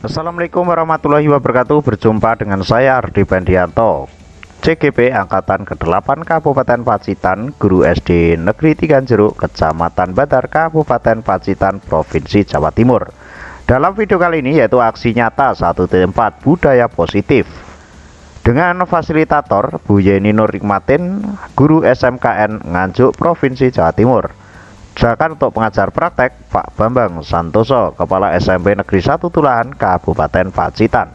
Assalamualaikum warahmatullahi wabarakatuh. Berjumpa dengan saya Ardi Bandianto, CGP Angkatan ke-8 Kabupaten Pacitan, guru SD Negeri Tiganjeruk, Kecamatan Badar, Kabupaten Pacitan, Provinsi Jawa Timur. Dalam video kali ini yaitu aksi nyata 1.4 budaya positif dengan fasilitator Bu Yeni Nur Hikmatin, guru SMKN Nganjuk, Provinsi Jawa Timur. Sedangkan untuk pengajar praktek Pak Bambang Santoso, Kepala SMP Negeri 1 Tulahan, Kabupaten Pacitan.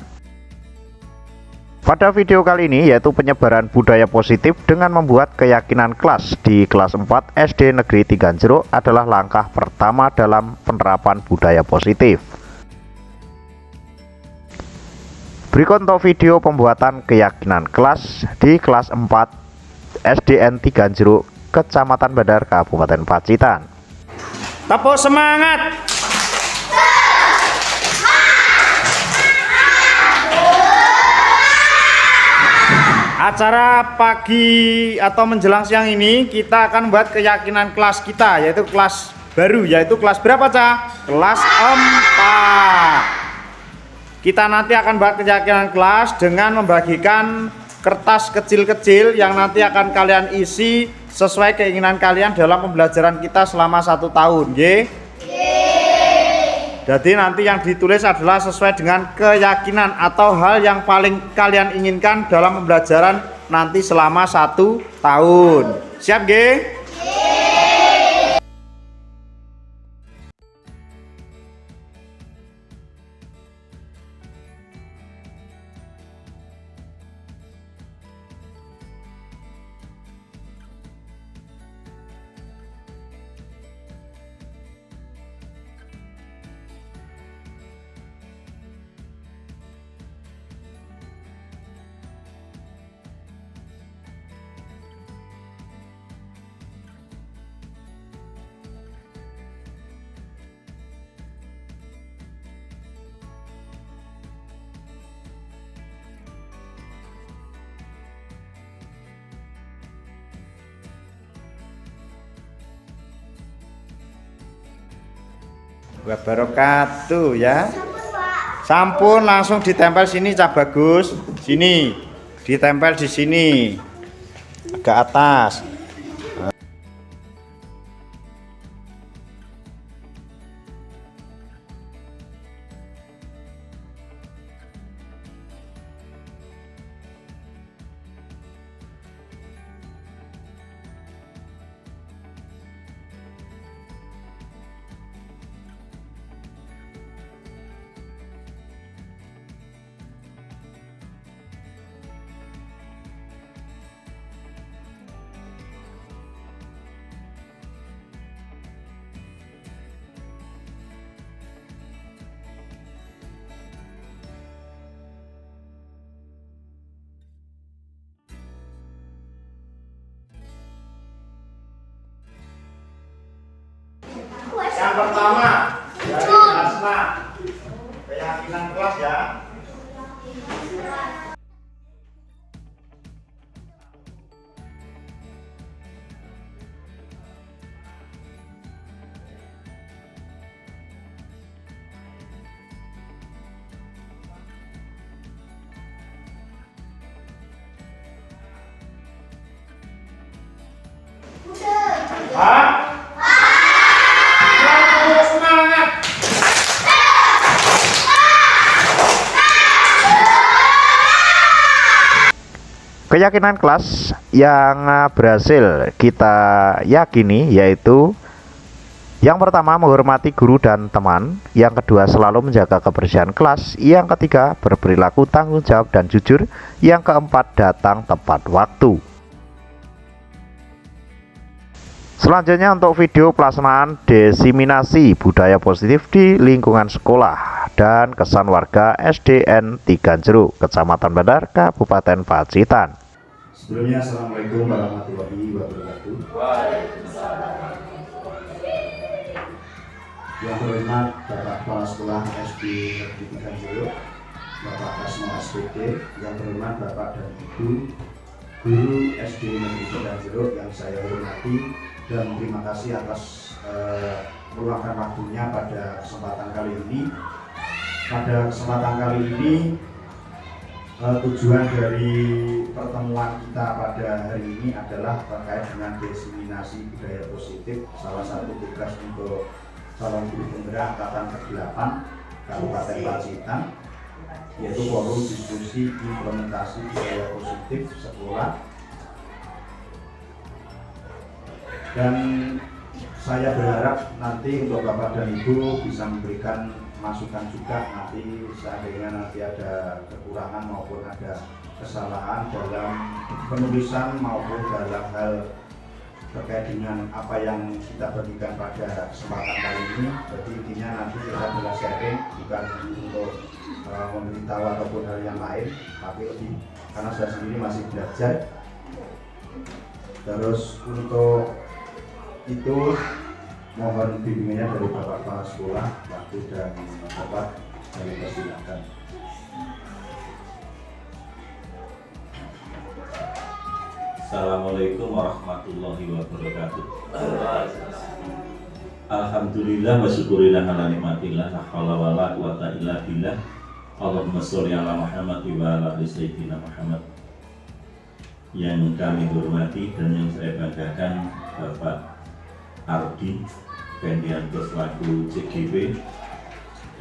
Pada video kali ini yaitu penyebaran budaya positif dengan membuat keyakinan kelas di kelas 4 SD Negeri Tiganjeruk adalah langkah pertama dalam penerapan budaya positif. Berikut untuk video pembuatan keyakinan kelas di kelas 4 SDN Tiganjeruk, Kecamatan Badar, Kabupaten Pacitan. Tepuk semangat. Acara pagi atau menjelang siang ini kita akan buat keyakinan kelas kita, yaitu kelas baru, yaitu kelas berapa, Cah? Kelas 4. Kita nanti akan buat keyakinan kelas dengan membagikan kertas kecil-kecil yang nanti akan kalian isi sesuai keinginan kalian dalam pembelajaran kita selama 1 tahun, Jadi nanti yang ditulis adalah sesuai dengan keyakinan atau hal yang paling kalian inginkan dalam pembelajaran nanti selama 1 tahun. Siap, Wabarakatuh ya. Sampun, langsung ditempel sini, Cah Bagus. Sini. Ditempel di sini. Agak atas. Yang pertama dari Asna, keyakinan kelas ya. Keyakinan kelas yang berhasil kita yakini yaitu yang pertama menghormati guru dan teman, yang kedua selalu menjaga kebersihan kelas, yang ketiga berperilaku tanggung jawab dan jujur, yang keempat datang tepat waktu. Selanjutnya untuk video pelaksanaan diseminasi budaya positif di lingkungan sekolah dan kesan warga SDN Tiganjeruk, Kecamatan Badar, Kabupaten Pacitan. Sebelumnya, Assalamualaikum warahmatullahi wabarakatuh. Yang terhormat Bapak Kepala Sekolah SD Negeri Tiganjeruk, Bapak Kasno SPD, yang terhormat Bapak dan Ibu Guru SD Negeri Tiganjeruk yang saya hormati, dan terima kasih atas meluangkan waktunya pada kesempatan kali ini pada kesempatan kali ini tujuan dari pertemuan kita pada hari ini adalah terkait dengan diseminasi budaya positif, salah satu tugas untuk calon guru penggerak angkatan ke-8 Kabupaten Pacitan, yaitu forum diskusi implementasi budaya positif sekolah. Dan saya berharap nanti untuk Bapak dan Ibu bisa memberikan masukan juga nanti seandainya nanti ada kekurangan maupun ada kesalahan dalam penulisan maupun dalam hal terkait dengan apa yang kita bagikan pada kesempatan kali ini. Jadi intinya nanti kita adalah sharing, bukan untuk memberitahu ataupun hal yang lain, tapi lebih karena saya sendiri masih belajar. Terus untuk itu mohon bimbingannya dari Bapak Kepala Sekolah, waktu dan tempat saya persilakan. Assalamualaikum warahmatullahi wabarakatuh. Alhamdulillah wa syukurillah ala nikmatillah, la haula wala quwata illa billah. Allahumma sholli ala Muhammad wa ala ali sayyidina Muhammad. Yang kami hormati dan yang saya banggakan Bapak Ardi Pendianto selaku CGP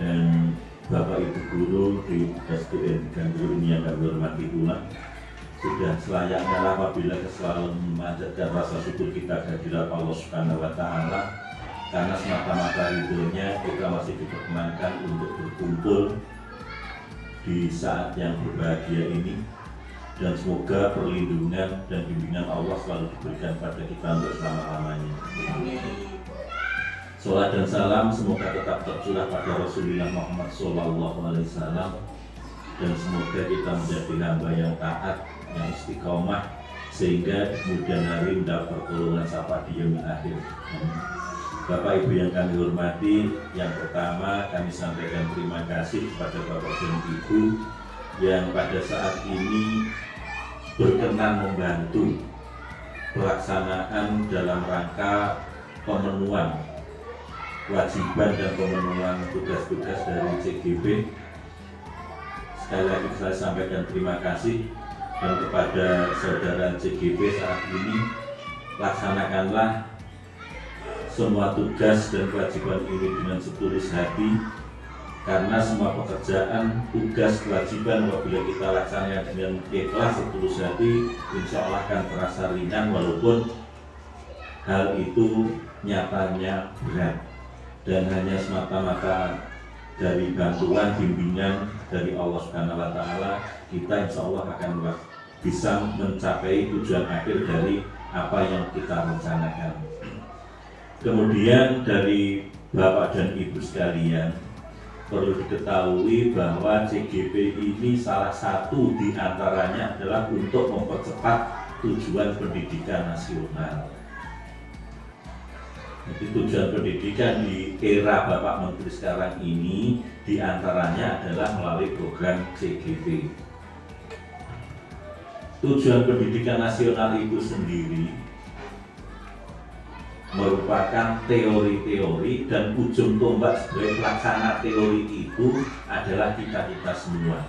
dan Bapak Ibu guru di SDN Gangguru ini yang kami hormati pula. Sudah selayaknya apabila selalu memanjatkan rasa syukur kita kehadirat Allah Subhanahu wa Ta'ala, karena semata-mata ridhonya kita masih diperkenankan untuk berkumpul di saat yang berbahagia ini, dan semoga perlindungan dan bimbingan Allah selalu diberikan pada kita untuk selama-lamanya. Salat dan salam semoga tetap tercurah pada Rasulullah Muhammad SAW, dan semoga kita menjadi hamba yang taat, yang istiqomah, sehingga kemudian hari mendapat pertolongan sampai di yaumil akhir. Bapak Ibu yang kami hormati, yang pertama kami sampaikan terima kasih kepada Bapak dan Ibu yang pada saat ini berkenan membantu pelaksanaan dalam rangka pemenuhan kewajiban dan pemenuhan tugas-tugas dari CGP. Sekali lagi saya sampaikan terima kasih, dan kepada saudara CGP saat ini, laksanakanlah semua tugas dan kewajiban ini dengan setulus hati, karena semua pekerjaan, tugas, kewajiban apabila kita laksanakan dengan ikhlas setulus hati, insya Allah akan terasa ringan walaupun hal itu nyatanya berat, dan hanya semata-mata dari bantuan bimbingan dari Allah Subhanahu wa Ta'ala, kita insya Allah akan bisa mencapai tujuan akhir dari apa yang kita rencanakan. Kemudian dari Bapak dan Ibu sekalian, perlu diketahui bahwa CGP ini salah satu di antaranya adalah untuk mempercepat tujuan pendidikan nasional. Jadi tujuan pendidikan di era Bapak Menteri sekarang ini diantaranya adalah melalui program CGP. Tujuan pendidikan nasional itu sendiri merupakan teori-teori, dan ujung tombak sebagai pelaksana teori itu adalah kita semua.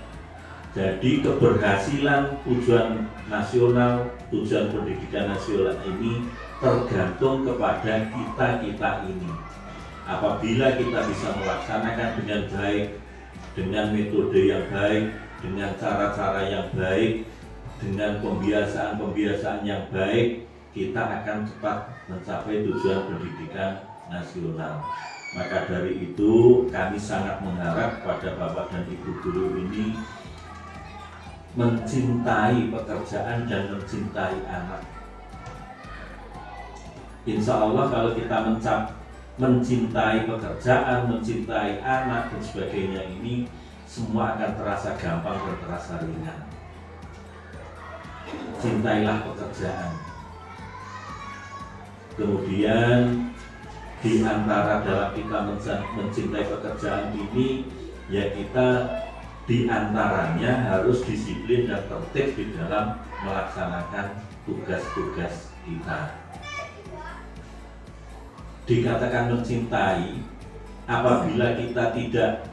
Jadi keberhasilan tujuan nasional, tujuan pendidikan nasional ini tergantung kepada kita ini. Apabila kita bisa melaksanakan dengan baik, dengan metode yang baik, dengan cara-cara yang baik, dengan pembiasaan yang baik, kita akan cepat mencapai tujuan pendidikan nasional. Maka dari itu kami sangat mengharap pada Bapak dan Ibu guru ini mencintai pekerjaan dan mencintai anak. Insya Allah kalau kita mencintai pekerjaan, mencintai anak dan sebagainya, ini semua akan terasa gampang dan terasa ringan. Cintailah pekerjaan. Kemudian di antara dalam kita mencintai pekerjaan ini, ya kita di antaranya harus disiplin dan tertib di dalam melaksanakan tugas-tugas kita. Dikatakan mencintai apabila kita tidak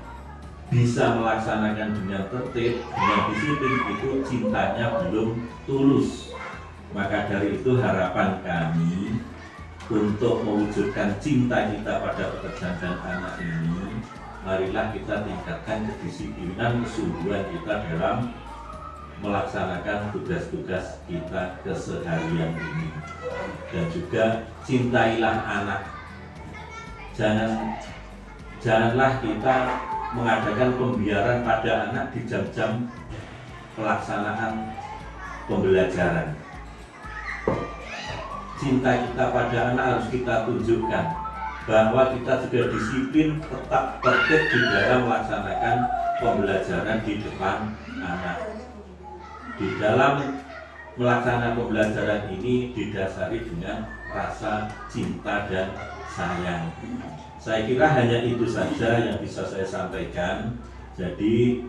bisa melaksanakan dengan tertib, dengan disiplin, itu cintanya belum tulus. Maka dari itu harapan kami untuk mewujudkan cinta kita pada pekerjaan dan anak ini, marilah kita tingkatkan kedisiplinan, kesungguhan kita dalam melaksanakan tugas-tugas kita keseharian ini. Dan juga cintailah anak. Janganlah kita mengadakan pembiaran pada anak di jam-jam pelaksanaan pembelajaran. Cinta kita pada anak harus kita tunjukkan bahwa kita juga disiplin, tetap tertib di dalam melaksanakan pembelajaran di depan anak. Di dalam melaksanakan pembelajaran ini didasari dengan rasa cinta dan sayang. Saya kira hanya itu saja yang bisa saya sampaikan. Jadi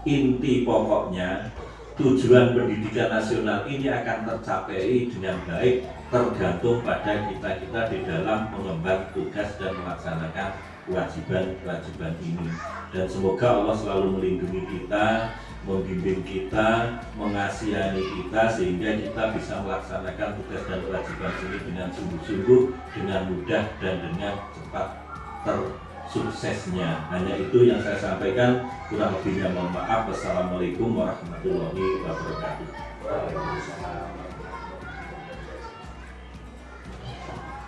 inti pokoknya tujuan pendidikan nasional ini akan tercapai dengan baik tergantung pada kita-kita di dalam mengemban tugas dan melaksanakan kewajiban-kewajiban ini. Dan semoga Allah selalu melindungi kita, membimbing kita, mengasihani kita, sehingga kita bisa melaksanakan tugas dan kewajiban ini dengan sungguh-sungguh, dengan mudah dan dengan cepat tersuksesnya. Hanya itu yang saya sampaikan, kurang lebihnya mohon maaf. Wassalamualaikum warahmatullahi wabarakatuh.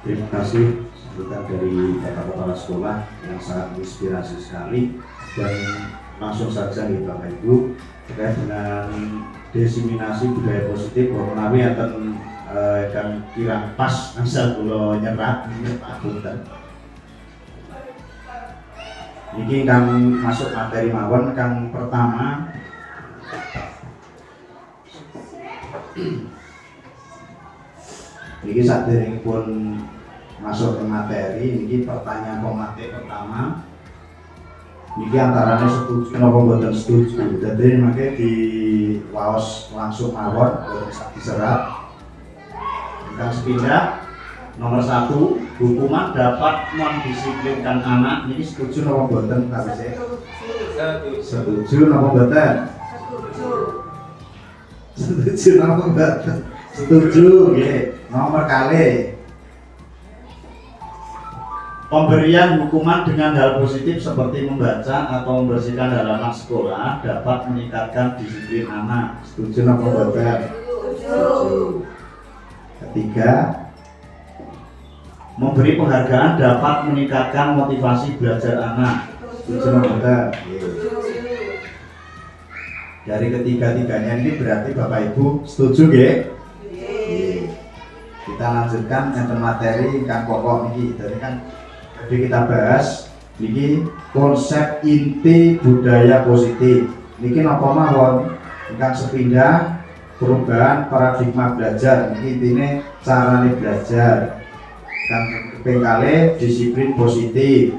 Terima kasih sambutan dari Bapak Kepala Sekolah yang sangat menginspirasi sekali. Dan langsung saja nih Bapak Ibu, terkait dengan diseminasi budaya positif bahwa kami akan kirang pas asal kula nyerat Pak Punten. Ini kang masuk materi mawon kang pertama. Ini saderengipun masuk ke materi, ini pertanyaan pemateri pertama. Ini antaranya setuju napa mboten setuju. Jadi makanya di waos langsung mawon, boten diserap. Yang sepindah nomor 1, hukuman dapat mendisiplinkan anak. Ini setuju napa mboten Pak Wise? Setuju napa mboten? Setuju napa mboten? Setuju, nggih. Nomor kali. Pemberian hukuman dengan hal positif seperti membaca atau membersihkan halaman sekolah dapat meningkatkan disiplin anak. Setuju napa mboten? Setuju. Ketiga, memberi penghargaan dapat meningkatkan motivasi belajar anak. Setuju napa mboten? Dari ketiga-tiganya ini berarti Bapak Ibu setuju nggih? Kita lanjutkan enten materi yang pokok niki. Jadi kita bahas niki konsep inti budaya positif. Niki napa mawon? Ingkang sepindah perubahan paradigma belajar. Niki intine carane belajar. Kang kaping kalih disiplin positif.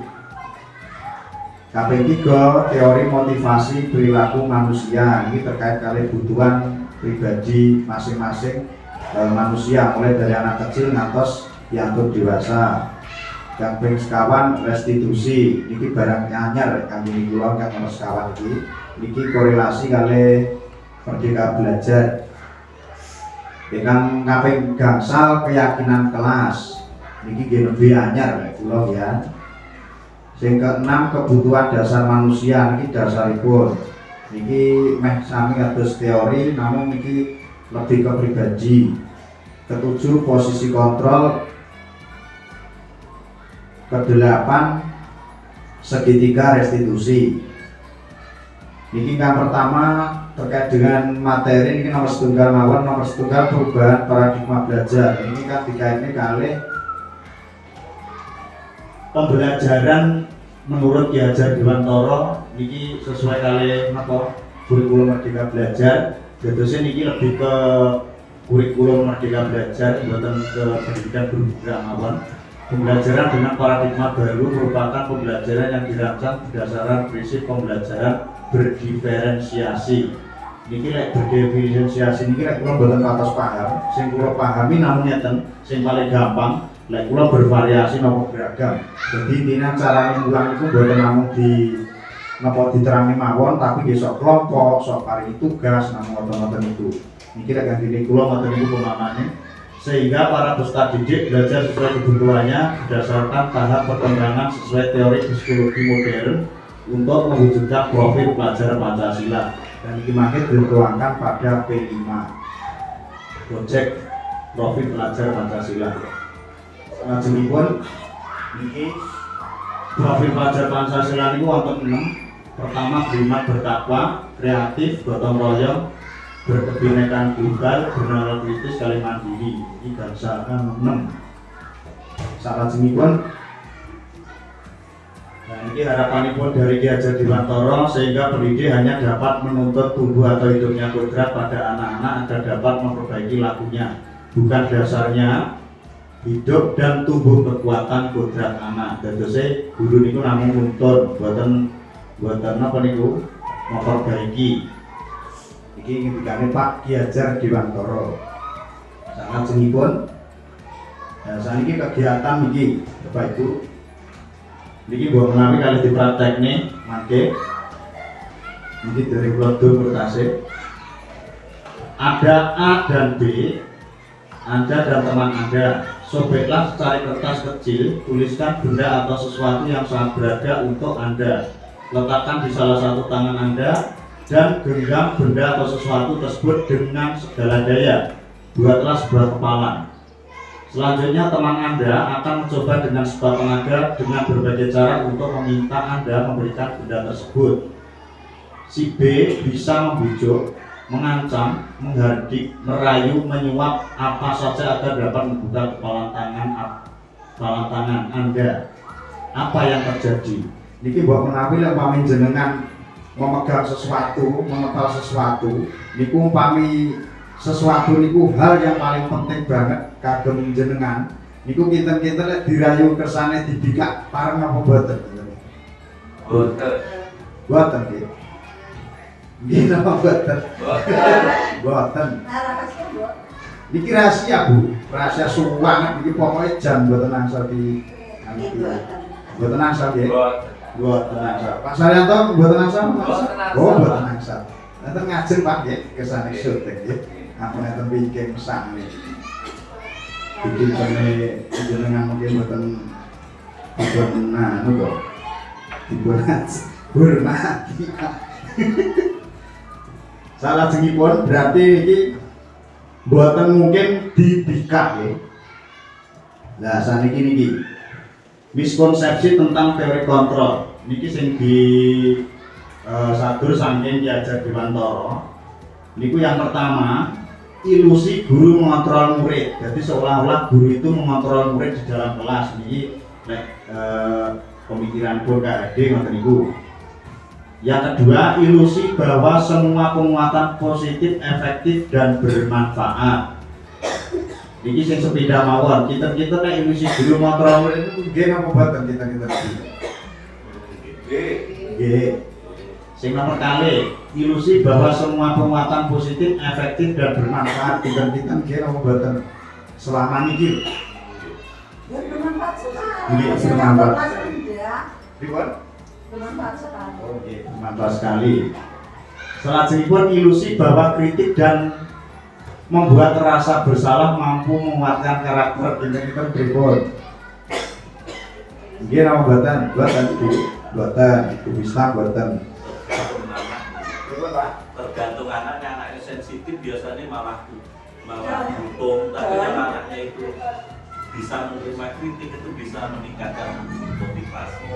Kaping 3 teori motivasi perilaku manusia. Ini terkait kali kebutuhan pribadi masing-masing manusia, mulai dari anak kecil ngantos dianggap dewasa. Yang ping sekawan restitusi, niki barang anyar kami kula kan nomor sekawan niki korelasi kali merdeka belajar. Dengan kaping gangsal keyakinan kelas, niki lebih anyar kula ya. Sing keenam kebutuhan dasar manusia, niki dasaripun niki meh sami kados teori namun niki lebih ke pribadi. Ketujuh posisi kontrol. Kedelapan segitiga restitusi. Ini yang pertama terkait dengan materi ini nomor setunggal mawon, nomor setunggal perubahan paradigma belajar. Ini kan dikaitkan kali pembelajaran menurut Ki Hajar Dewantara niki sesuai kali napa kurikulum Merdeka Belajar. Jadosnya niki lebih ke kurikulum Merdeka Belajar, buatan ke pendidikan berprogram mawon. Pembelajaran dengan paradigma baru merupakan pembelajaran yang dirancang berdasarkan prinsip pembelajaran berdiferensiasi. Niki lek berdiferensiasi niki lek kula mboten patos paham, sing kula pahami namung ngeten, sing paling gampang lek kula bervariasi napa beragam. Jadi intinya carane mulang iku mboten namung di napa diterangi mawon tapi nggih sok kelompok, sok paringi tugas namung ngoten-ngoten itu. Niki lek gantine kula ngoten niku pemahamannya. Sehingga para peserta didik belajar sesuai kebutuhannya berdasarkan tahap perkembangan sesuai teori psikologi modern untuk mewujudkan profil pelajar Pancasila. Dan ini makin dituangkan pada P5 Project Profil Pelajar Pancasila. Salajengipun niki profil pelajar Pancasila niku wonten 6. Pertama, beriman bertakwa, kreatif, gotong royong, berkebinekaan tunggal, bernalar kritis, kali mandiri. Ini bangsakan 6. Salajengipun, nah ini harapanipun dari Ki Hajar Dewantara sehingga pendidik hanya dapat menuntut tumbuh atau hidupnya kodrat pada anak-anak agar dapat memperbaiki lakunya, bukan dasarnya hidup dan tumbuh kekuatan kodrat anak. Dadose guru niku namung nuntun, buatan apa niku memperbaiki. Iki ngendikane Pak Ki Hajar Dewantara. Salajengipun saniki kegiatan iki Bapak Ibu. Niki mbok menawi kali dipraktekne mangke. Niki dari Kultur Tasik. Ada A dan B. Anda dan teman Anda sobeklah secari kertas kecil, tuliskan benda atau sesuatu yang sangat berharga untuk Anda. Letakkan di salah satu tangan Anda dan genggam benda atau sesuatu tersebut dengan segala daya. Buatlah sebuah kepalan. Selanjutnya teman Anda akan mencoba dengan sekuat tenaga dengan berbagai cara untuk meminta Anda memberikan benda tersebut. Si B bisa membujuk, mengancam, menghardik, merayu, menyuap apa saja agar dapat membuka kepala tangan Anda. Apa yang terjadi? Niki mbok menawi lek umpami jenengan memegang sesuatu, mengepal sesuatu, niku umpami sesuatu niku hal yang paling penting banget kagem jenengan. Niku kinten-kinten lek dirayu kersane dibikak pareng apa boten? Boten nggih. Nggih napa boten? Boten. Niki rahasia Bu, rahasia suwanget iki pokoke jan boten angsal di boten angsal nggih. Boten angsal. Pak Saryanto boten angsal? Oh, boten angsal. Nanti ngajeng Pak nggih kesane syuting nggih. Aku nenten bikin pesan nih. Bikin kene jenengan mungkin boten anu kok. Dibuat hormati. Salajengipun berarti iki boten mungkin dibikak nggih. Lah saniki niki miskonsepsi tentang teori kontrol niki sing di sadur saking Ki Hajar Dewantara niku yang pertama ilusi guru mengontrol murid. Jadi seolah-olah guru itu mengontrol murid di dalam kelas. Niki pemikiran KHD ngoten niku. Yang kedua, ilusi bahwa semua penguatan positif, efektif dan bermanfaat. Niki sing sepeda mawon, kita nek ilusi guru mengontrol murid itu nggih napa boten kita. Nggih. Sing nomor kali, ilusi bahwa semua penguatan positif, efektif dan bermanfaat kita nggih napa boten selama niki. Ya bermanfaat sekali. Nggih bermanfaat. Pripun? Bermanfaat sekali. Oh nggih, bermanfaat sekali. Selanjutnya ilusi bahwa kritik dan membuat rasa bersalah mampu menguatkan karakter kita pripun. Nggih napa boten? Boten, bisa boten. Tergantung anaknya sensitif biasanya malah butuh, tapi yang anaknya itu bisa menerima kritik itu bisa meningkatkan motivasi.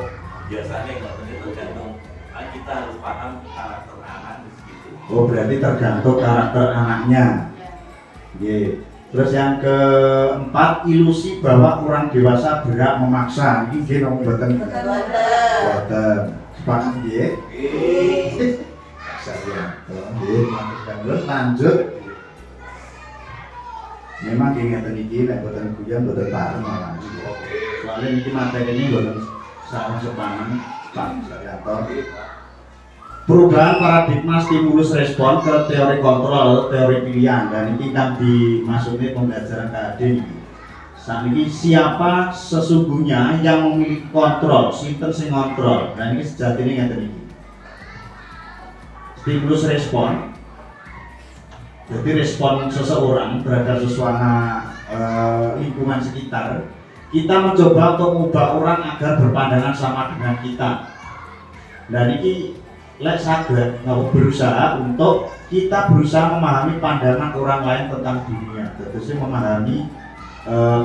Biasanya itu tergantung, kita harus paham karakter anak di situ. Oh berarti tergantung karakter anaknya. Yeah. Terus yang keempat, ilusi bahwa orang dewasa berhak memaksa. Ini nggih napa mboten? Boten. Sepakat nggih? Nggih. Saya nggih, terus lanjut. Memang nggih ngeten iki nek boten guyon boten pareng malah. Soalnya niki materi ini boten sareng sepaneng Pak Saryanto. Perubahan paradigma stimulus respon ke teori kontrol, teori pilihan, dan ini kan dimaksudnya pembelajaran KHD ini. Saat ini siapa sesungguhnya yang memiliki kontrol, sinten sing kontrol, dan ini sejatinya yang tadi. stimulus respon. Jadi respon seseorang terhadap suasana lingkungan sekitar, kita mencoba untuk mengubah orang agar berpandangan sama dengan kita. Dan ini lek saged berusaha untuk kita berusaha memahami pandangan orang lain tentang dunia. Jadi memahami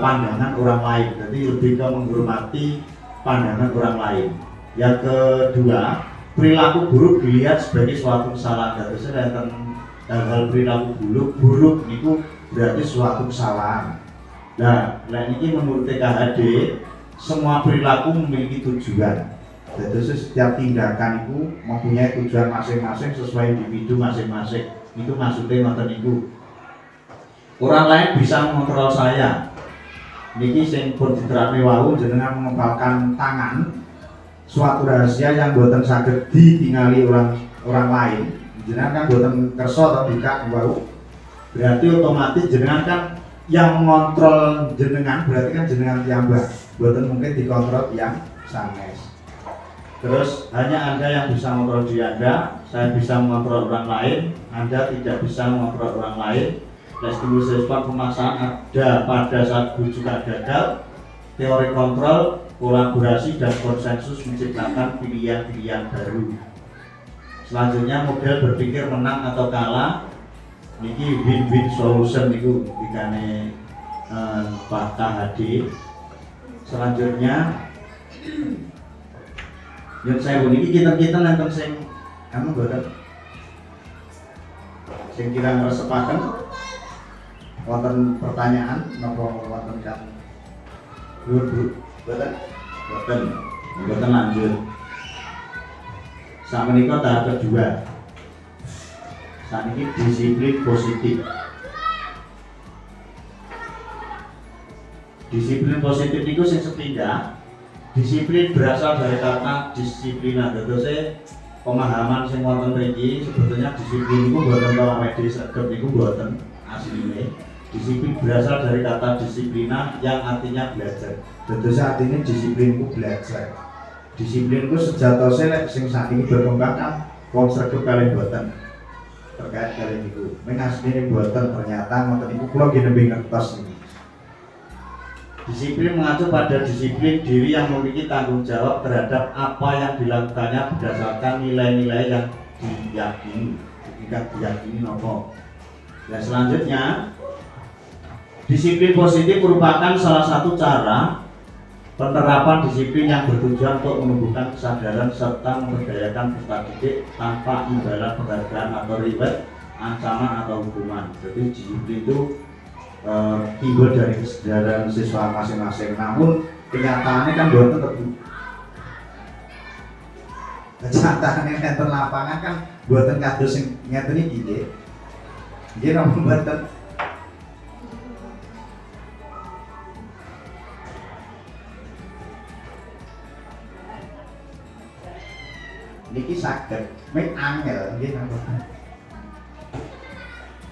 pandangan orang lain. Jadi lebih ke menghormati pandangan orang lain. Yang kedua, perilaku buruk dilihat sebagai suatu kesalahan. Jadi hal perilaku buruk itu berarti suatu kesalahan. Nah, ini menurut TKHD semua perilaku memiliki tujuan. Jadi setiap tindakan itu mempunyai tujuan masing-masing sesuai individu masing-masing. Itu maksudnya ngoten niku. Orang lain bisa mengontrol saya. Niki sing pun diterapke wau jenengan mengempalkan tangan suatu rahasia yang boten saged ditingali orang lain. Jenengan kan boten kersa atau bikak wau. Berarti otomatis jenengan kan yang mengontrol jenengan, berarti kan jenengan piyambak. Boten mungkin dikontrol yang sanes. Terus hanya Anda yang bisa mengontrol diri Anda, saya bisa mengontrol orang lain, Anda tidak bisa mengontrol orang lain. Stimulus respon pemaksaan ada pada saat juga gagal. Teori kontrol, kolaborasi dan konsensus menciptakan pilihan-pilihan baru. Selanjutnya model berpikir menang atau kalah. Niki win-win solution niku dikane Pak KHD. Selanjutnya yang saya niki kita nonton sing anu boten sing kira ngresepaken wonten pertanyaan napa wonten kan boten lanjut. Sakmenika tahap kedua. Sakniki disiplin positif. Disiplin positif niku sing sepindah. Disiplin berasal dari kata disiplina. Terus pemahaman sing wonten mriki sebetulnya disiplin niku boten kok awake dhewe sregep niku boten asline. Disiplin berasal dari kata disiplina yang artinya belajar. Terus artinya disiplin itu belajar. Disiplin itu sejatosnya sing saat ini berkembang kan wong sregep kali boten terkait kali niku. Men asline boten ternyata ngoten niku kula nggih nembe ngertos niki. Disiplin mengacu pada disiplin diri yang memiliki tanggung jawab terhadap apa yang dilakukannya berdasarkan nilai-nilai yang diyakini. Jika diyakini nopo. Dan selanjutnya, disiplin positif merupakan salah satu cara penerapan disiplin yang bertujuan untuk menumbuhkan kesadaran serta memberdayakan peserta didik tanpa imbalan penghargaan atau reward, ancaman atau hukuman. Jadi disiplin itu timbul dari kesadaran siswa masing-masing. Namun kenyataannya kan boten tebu. Kenyataannya nenten lapangan kan boten kados sing ngeten iki nggih. Nggih napa boten? Niki saged mek angel nggih napa.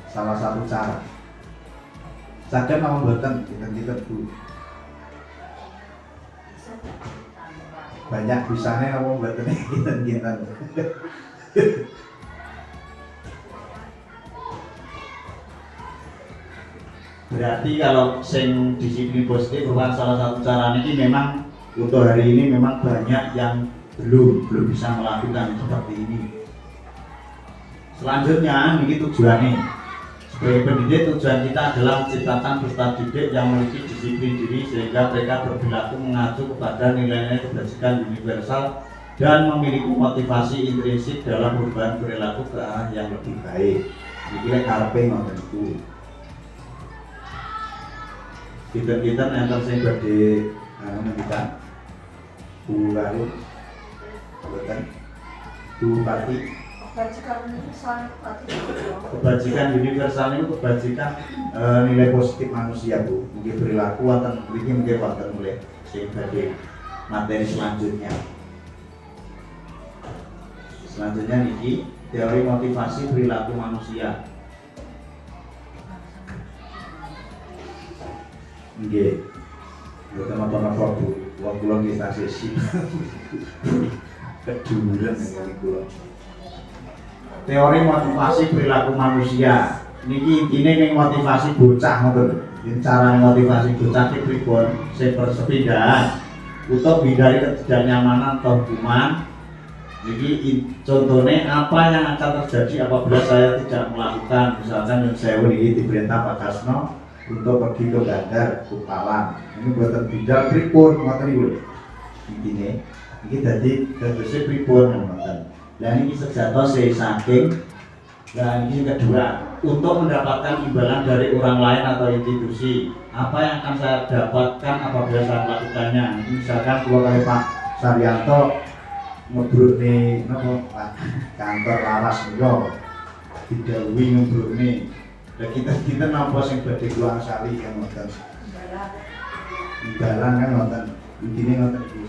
Salah satu cara. Saged napa mboten kita Bu. Banyak bisane napa mboten kita. Berarti kalau sing disiplin positif merupakan salah satu cara ini memang untuk hari ini memang banyak yang belum bisa melakukan seperti ini. Selanjutnya ini tujuannya. Sebagai pendidik, tujuan kita adalah menciptakan peserta didik yang memiliki disiplin diri sehingga mereka berperilaku mengacu kepada nilai-nilai kebajikan universal dan memiliki motivasi intrinsik dalam perubahan perilaku ke arah yang lebih baik. Iki lek karepe ngoten iku. Kita enten sing badhe ngendikan lalu boten Bupati kebajikan universal itu kebajikan nilai positif manusia Bu. Mungkin perilaku wonten mriki mungkin wonten mulai sing badhe materi selanjutnya. Selanjutnya niki teori motivasi perilaku manusia. Nggih. Boten apa-apa Bu. Wong kula nggih sesi. Kedulan ngene kula. teori motivasi perilaku manusia. Niki intine ning motivasi bocah ngoten. Cara motivasi bocah ki pripun? Sing bersepindahan untuk hindari ketidaknyamanan atau hukuman. Niki contohnya apa yang akan terjadi apabila saya tidak melakukan, misalkan yang saya ini diperintah Pak Kasno untuk pergi ke Bandar Kupalan. Ini buatan bidal pripun ngoten niku. Intine iki dadi tegese pripun ngoten. Dan ini sejatose saking. Dan ini kedua, untuk mendapatkan imbalan dari orang lain atau institusi, apa yang akan saya dapatkan apabila saya melakukannya? Misalkan kalau kali Pak Saryanto ngebruk nih, kantor laras nih, didawuhi ngebruk nih. Dan kita nampak yang badhe keluar sali yang ngoten. Imbalan kan ngoten, intine ngoten iki.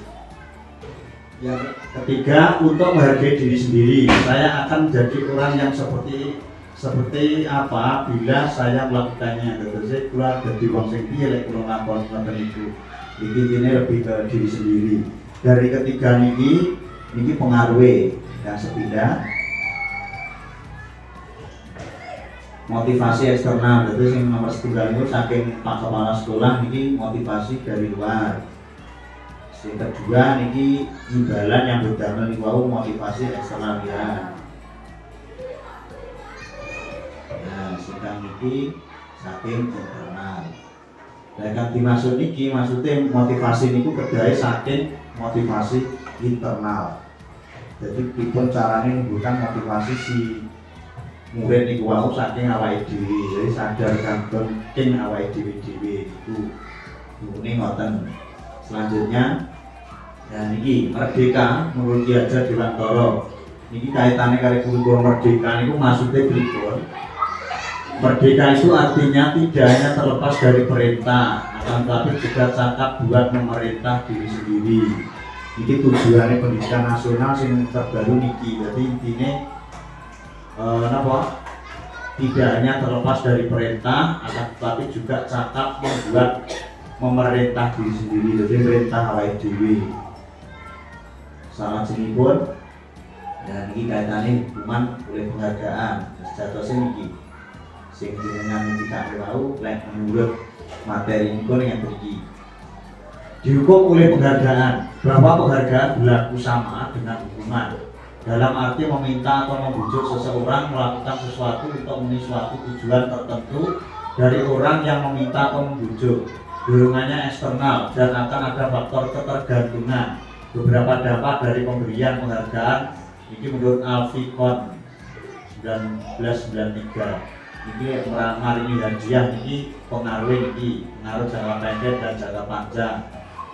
Yang ketiga, untuk menghargai diri sendiri. Saya akan menjadi orang yang seperti apa bila saya melakukannya. Terus saya keluar dari wong sing piye lek kula ngakon ngoten niku. Ini lebih ke diri sendiri. Dari ketiga niki pengaruhe yang sepindah motivasi eksternal. Terus yang nomor setunggal itu saking Pak Kepala Sekolah niki motivasi dari luar. Yang kedua niki imbalan yang berdamel niku motivasi eksternal ya. Nah, sedang niki saking internal. Dan kan dimaksud niki maksudnya motivasi niku kedae saking motivasi internal. Jadi pripun carane bukan motivasi si murid niku wau saking awake dhewe. Jadi sadar kantun king awake dhewe niku. Ini ngoten. Selanjutnya dan niki merdeka menurut Ki Hajar Dewantara. Niki kaitannya kali kurikulum merdeka niku maksudnya pripun? Merdeka itu artinya tidak hanya terlepas dari perintah, akan tetapi juga cakap buat memerintah diri sendiri. Niki tujuannya pendidikan nasional sing terbaru niki. Jadi intinya napa? Tidak hanya terlepas dari perintah, akan tetapi juga cakap membuat memerintah diri sendiri. Jadi perintah awake dhewe. Salah jenipun dan ini kaitannya hukuman oleh penghargaan. Sejatosnya niki sing jenengan kita tahu lek menurut materi niku yang begini dihukum oleh penghargaan. Bahwa penghargaan berlaku sama dengan hukuman dalam arti meminta atau membujuk seseorang melakukan sesuatu untuk memenuhi suatu tujuan tertentu dari orang yang meminta atau membujuk. Dorongannya eksternal dan akan ada faktor ketergantungan. Beberapa dampak dari pemberian penghargaan ini menurut Alfikon 1993 ini maringi hadiah ini pengaruh jangka pendek dan jangka panjang.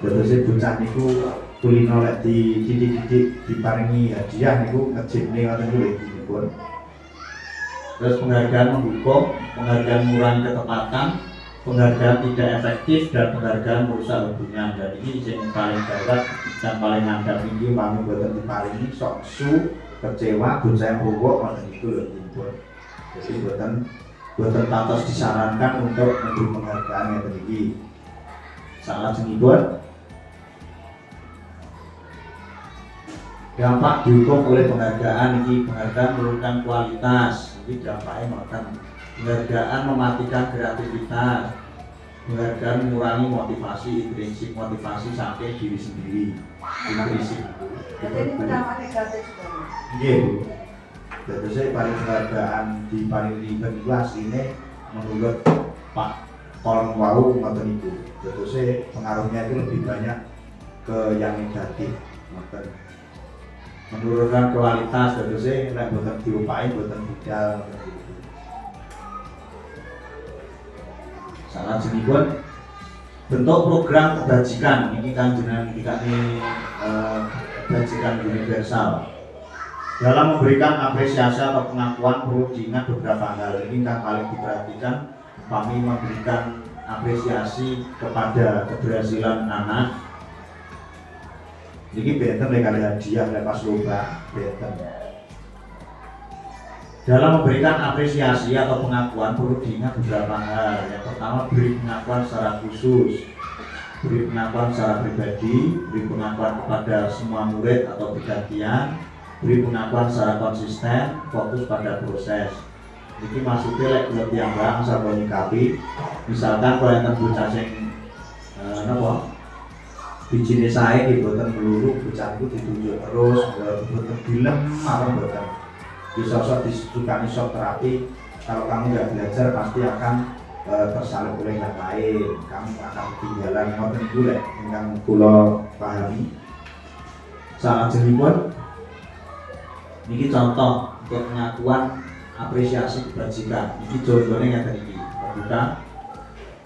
Terus bocah niku kulino lek di titik-titik diparingi hadiah niku ngejipne ngoten niku pun. Terus penghargaan menghukum, penghargaan mengurangi ketepatan, penghargaan tidak efektif dan penghargaan merusak hubungan. Dan ini yang paling gawat dan paling ngandap ini mami boten diparingi sok su kecewa bocah mbok ngoten niku lho pun. Jadi boten pantas disarankan untuk memberi penghargaan ngeten iki. Salah jenipun dampak dihukum oleh penghargaan ini. Penghargaan menurunkan kualitas. Jadi dampaknya makan penghargaan mematikan kreativitas. Penghargaan mengurangi motivasi, intrinsik motivasi sampai diri sendiri. Intrinsik. Jadi ini berdampak negatif. Iya Bu. Jadi saya paling penghargaan di paling ribet kelas ini menurut Pak Tolong Wau ngoten niku. Jadi saya pengaruhnya itu lebih banyak ke yang negatif. Ngoten. Menurunkan kualitas, jadi saya nek boten diupahi boten budal. Salah jenipun bentuk program kebajikan ini kan jenengan dikasih kebajikan universal. Dalam memberikan apresiasi atau pengakuan perlu diingat beberapa hal. Ini yang paling diperhatikan, kami memberikan apresiasi kepada keberhasilan anak. Ini benten kali hadiah lepas lomba benten. Dalam memberikan apresiasi atau pengakuan perlu diingat beberapa hal. Yang pertama, beri pengakuan secara khusus, beri pengakuan secara pribadi, beri pengakuan kepada semua murid atau bergantian, beri pengakuan secara konsisten, fokus pada proses. Ini maksudnya lek kulo piyambak sampe nyikapi, misalkan kalau enten bocah sing napa bijine sae iki boten melulu, bocah iku ditunjuk terus, boten dilem marang boten. Sosok disukani shock terapi, kalau kamu nggak belajar pasti akan tersalib oleh yang lain, kamu akan ketinggalan ngoten iku lek ingkang kula pahami. Salajengipun niki contoh untuk pengakuan apresiasi kebajikan. Ini contohnya yang tadi terbuka.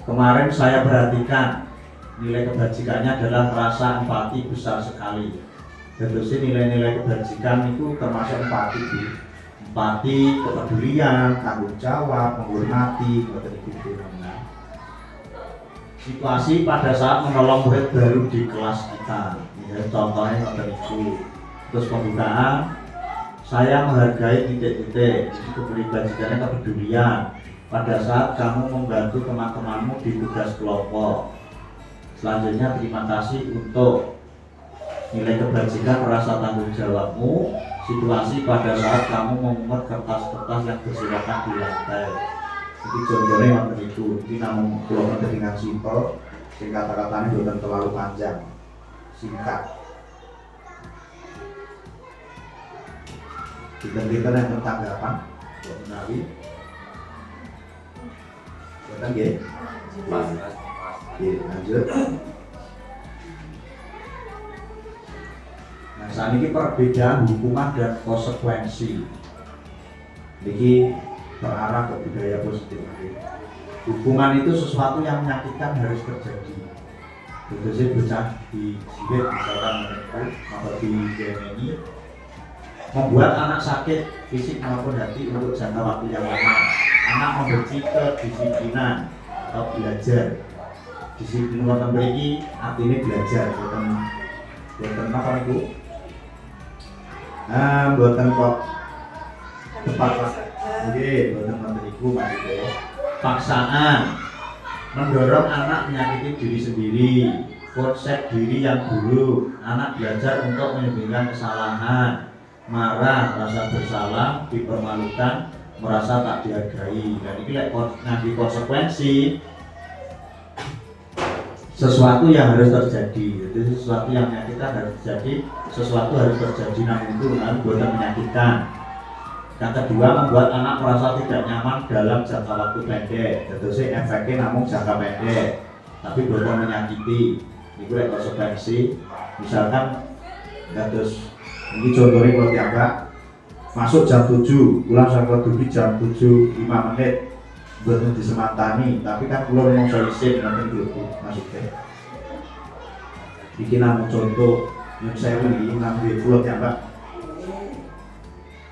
Kemarin saya perhatikan nilai kebajikannya adalah rasa empati besar sekali. Terus nilai-nilai kebajikan itu termasuk empati, empati, kepedulian, tanggung jawab, menghormati, situasi pada saat menolong murid baru di kelas kita. Ya, contohnya seperti itu. Terus pembukaan, saya menghargai titik-titik, itu kebajikannya kepedulian pada saat kamu membantu teman-temanmu di tugas kelompok. Selanjutnya terima kasih untuk nilai kebajikan rasa tanggung jawabmu, situasi pada saat kamu memungut kertas-kertas yang berserakan di lantai. Jadi contohnya waktu itu, ini namun pulau dengan simpel, sehingga kata-katanya bukan terlalu panjang, singkat. Kita yang bertanggapan, buat menawi, buatan ya, lanjut. Nah, saat ini perbedaan hukuman dan konsekuensi, ini terarah ke budaya positif. Hukuman itu sesuatu yang menyakitkan harus terjadi. Terus bocah di sibet misalkan menekuk atau di gemeni, membuat anak sakit fisik maupun hati untuk jangka waktu yang lama. Anak membenci kedisiplinan atau belajar. Disiplin wonten mriki artinya belajar, bukan apa itu? Bukan kok tepat. Oke, bukan wonten iku maksudnya. Paksaan mendorong anak menyakiti diri sendiri, konsep diri yang buruk. Anak belajar untuk menyembunyikan kesalahan, marah, rasa bersalah, dipermalukan, merasa tak dihargai. Dan ini nanti konsekuensi sesuatu yang harus terjadi. Jadi sesuatu yang menyakitkan harus terjadi, sesuatu harus terjadi namun itu bukan menyakitkan. Yang kedua, membuat anak merasa tidak nyaman dalam jangka waktu pendek. Jadi efeknya namun jangka pendek, tapi bukan menyakiti. Ini konsekuensi. Misalkan terus ini contohnya kalau tiap masuk jam 7, pulang sampai tujuh jam 7:05 buat disemantani, tapi kan pulau mau selesai nanti dulu maksudnya. Bikin nama contoh yang saya beli ngambil pulau tiap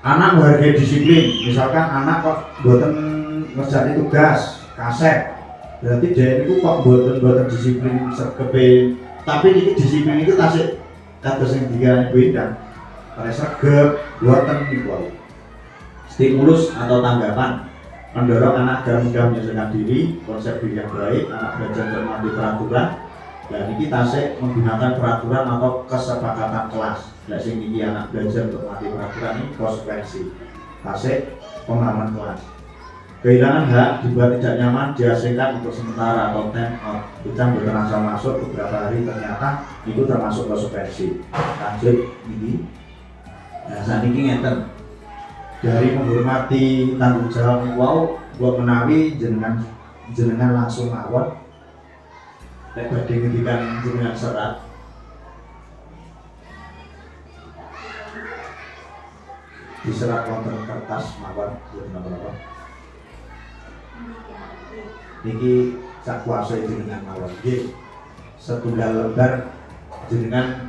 anak menghargai disiplin, misalkan anak kok buatan ngerjain tugas kaset, berarti dia itu kok buatan disiplin sergepe, tapi ini disiplin itu tasik kata yang tiga beda. Pada sergep, buatan itu stimulus atau tanggapan, mendorong anak agar mudah menyesuaikan diri, konsep diri yang baik, anak belajar mengerti peraturan, dan ini tasik menggunakan peraturan atau kesepakatan kelas. Dan ini anak belajar untuk mengerti peraturan ini konsekuensi, tasik pemahaman kelas. Kehilangan hak, dibuat tidak nyaman, diasingkan untuk sementara atau time out. Kita berterasa masuk beberapa hari ternyata itu termasuk konsekuensi. Lanjut ini. Nah, saat ini ngeten dari menghormati tanggung jawab wow buat menawi jenengan langsung mawon lek badhe ngendikan jenengan serat diserat wonten kertas mawon buat napa-napa niki sak kuasa jenengan mawon nggih setunggal lembar jenengan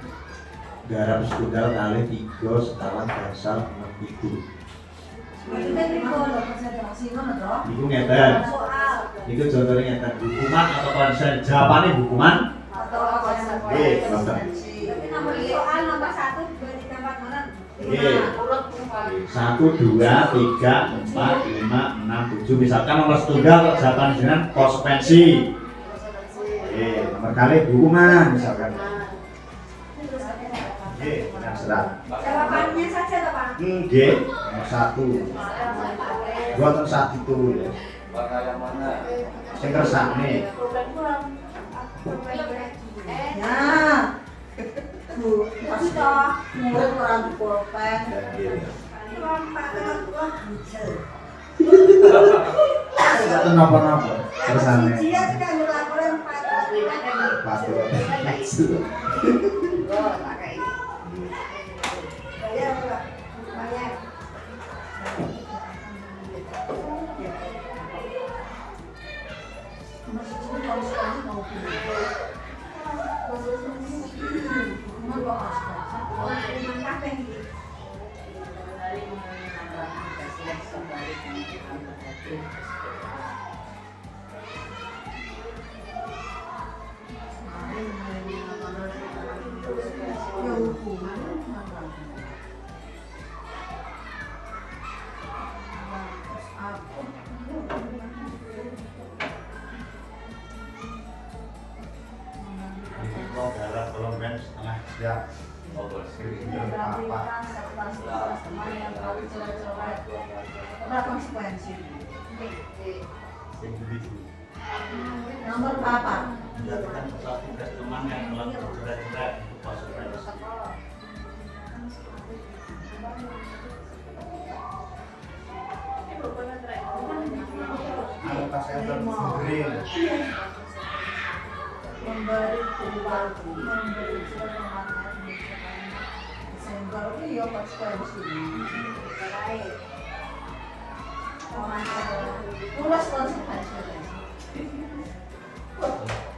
garap setunggal kali 3 sekawan dasar 6 itu. Iku ngeten. Iku contohnya ngeten. Hukuman atau konsen? Jawabannya hukuman atau konsen. Nggih, ngoten. Tapi nomor soal nomor 1 2 3 4 mana? Nggih. 1 2 3 4 5 6 7 misalkan nomor setunggal jawaban jenengan konsekuensi. Nomor kali hukuman misalkan. Jawabannya saja Nggih, nomor 1. Buatan saat itu ya. Sing kersane. Nah, Bu, pas toh, murid orang pulpen. Napa-napa kersane. Dia sudah ngelaporin Patu. Oh, tak kayak ini. Bayar enggak? Bayar. Darah kolomben setengah siap. Apa konsekuensi? Nomor berapa? Menjatuhkan pesawat tugas teman yang telah terjerat-jerat untuk konsekuensi. Anggota senter green. Memberi perilaku, memberi surat pemahaman, sehingga ini ya konsekuensi. Baik. Tulis konsekuensi.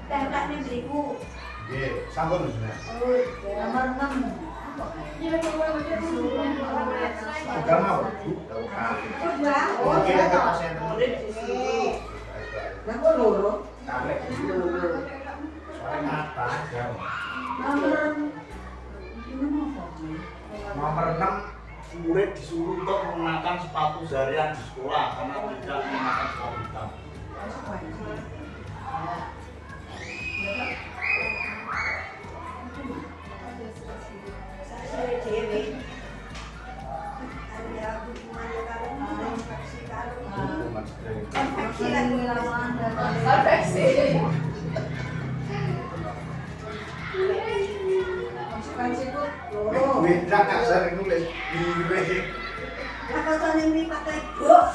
Tengkaknya beriku. Nggih, sampun sudah. Nomor 6. Bukan mau, Bu. Oke, anggota senter. Nomor loro. Tarik. Soalnya mata jam. Nomor 6 murid disuruh untuk menggunakan sepatu harian di sekolah karena tidak menggunakan sepatu hitam. Konsekuensi itu loro. Beda nggak sering nulis di Lah kok ini pakai buk.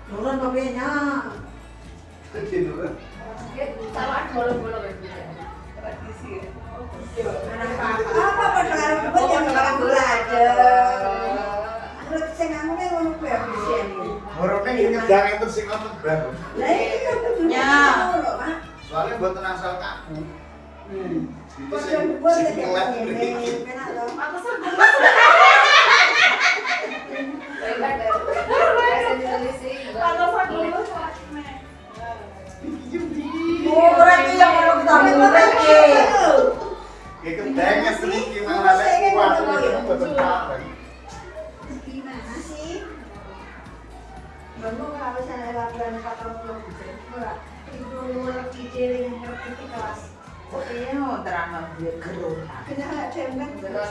Turun mobilnya. Apa pada karo buk yang bakal belajar. Terus sing ngene ngono kuwi bisa iki. Orangnya ini nyedang yang tersing nonton baru. Lah iki kan kudunya. Soalnya buat asal kaku. Itu sih Kok buat sing lek ngelet ngene. begini. Penak lho. Ora iki yang kalau kita murid iki. Ya kedengnya sedikit malah lek kuat itu buat apa? Gimana sih? Kamu harus ada laporan patron belum bisa. Ora, itu lebih jeli ngerti di kelas. Kok iya mau terang dia gerung. Kena hak cemen terus.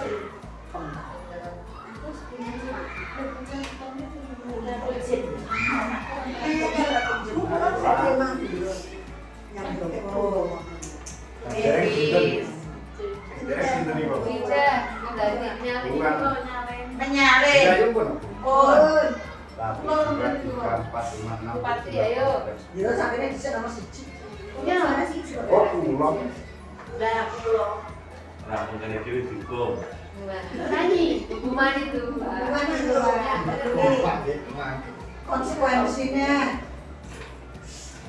Derek sinten? Derek sinten iki, Pak? Menyalin. Ayo pun. Pun. Bupati ayo. Dia sampai di nomor 1. Ya. Oh, pulang. Lah pulo. Rampung kali dewi dihukum. Nyanyi, hukuman itu. Hukuman itu. Kompak nggih, mangke. Konsekuensinya.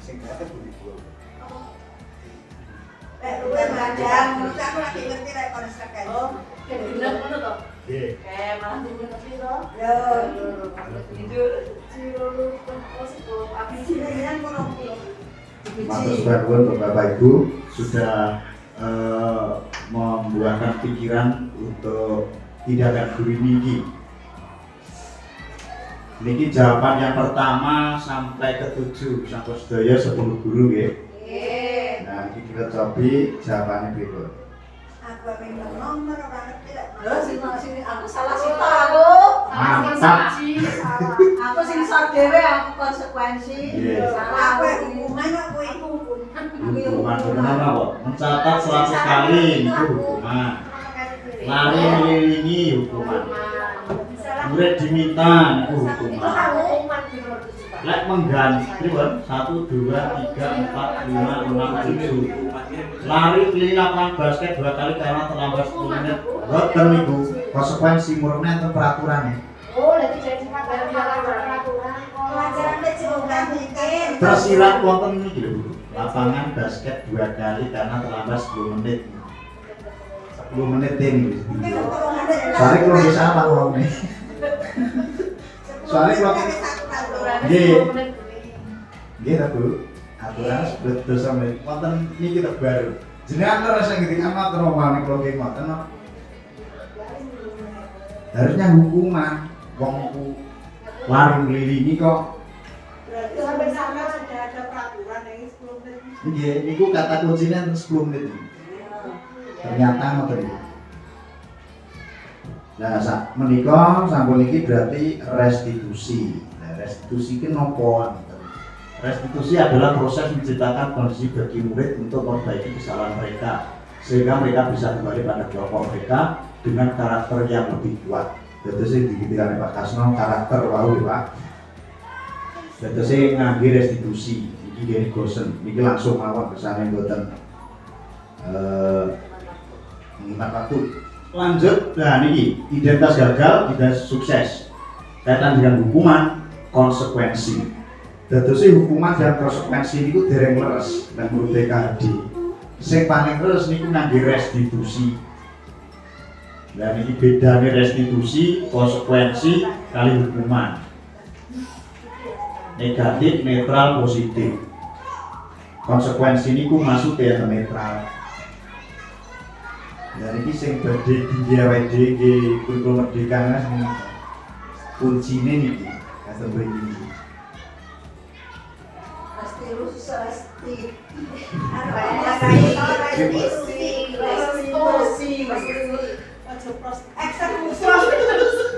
Sing kate budi pulau. Udah madang, menurut aku lagi ngerti lek konsekuensi. Oh, kayak bilang mana toh? Nggih. Kayak malah tidur tapi toh. Yo, Tidur. Tidur terus itu aku di sini kan kono. Matur suwun untuk Bapak Ibu sudah membuahkan pikiran untuk tindakan guru niki. Niki jawaban yang pertama sampai ke 7 sampai sedaya 10 guru nggih. Nggih. Nah, iki kita cobi jawabannya berikut. Apa dua minggu nomor orang ngerti lah. Sini aku salah sita aku. Mantap. Aku sing sak dhewe aku konsekuensi. Iya. Salah Aku aku hukuman aku Hukuman beneran apa? Mencatat 100 kali itu hukuman. Lari mengelilingi hukuman. Murid diminta itu hukuman. Lek mengganti kan 1, 2, 3, 4, 5, 6, 7. Lari keliling lapangan basket 2 kali karena terlambat 10 menit. Boten niku konsekuensi murni enten peraturannya. Oh, jadi jadi peraturan. pelajaran kecil gantikan. Tersirat wonten niki lho, Bu. Lapangan basket 2 kali karena terlambat 10 menit. 10 menit ini. Soalnya kalau bisa apa ngomongnya? Soalnya kalau nggih ta Bu. Aturan betul sampe wonten niki tak baru. Jenengan terus sing ngendikan matur omane kula nggih ngoten. Harusnya hukuman wong ku lari ngelilingi kok. Berarti sampai sana sudah ada peraturan yang 10 menit. Nggih, niku kata kuncinya 10 menit. Ternyata ngoten niku. Nah, menika sampun iki berarti restitusi. Nah, restitusi ki napa? Restitusi adalah proses menciptakan kondisi bagi murid untuk memperbaiki kesalahan mereka sehingga mereka bisa kembali pada kelompok mereka dengan karakter yang lebih kuat. Jadi sih dikitikan Pak Kasno karakter wau ya Pak. Jadi sih ngangge restitusi. Iki gini gosen. Iki langsung mawon kesane mboten mengimat waktu. Lanjut, nah niki identitas gagal, identitas sukses. Kaitan dengan hukuman, konsekuensi. Dadosi hukuman dan konsekuensi niku dereng leres lan menurut DKD. Sing paling leres niku ngangge restitusi. Lah niki bedane restitusi, konsekuensi kali hukuman. Negatif, netral, positif. Konsekuensi niku maksudnya netral. Lah niki sing badhe diawake dhewe kurikulum merdeka sing kuncine niki kados mriki.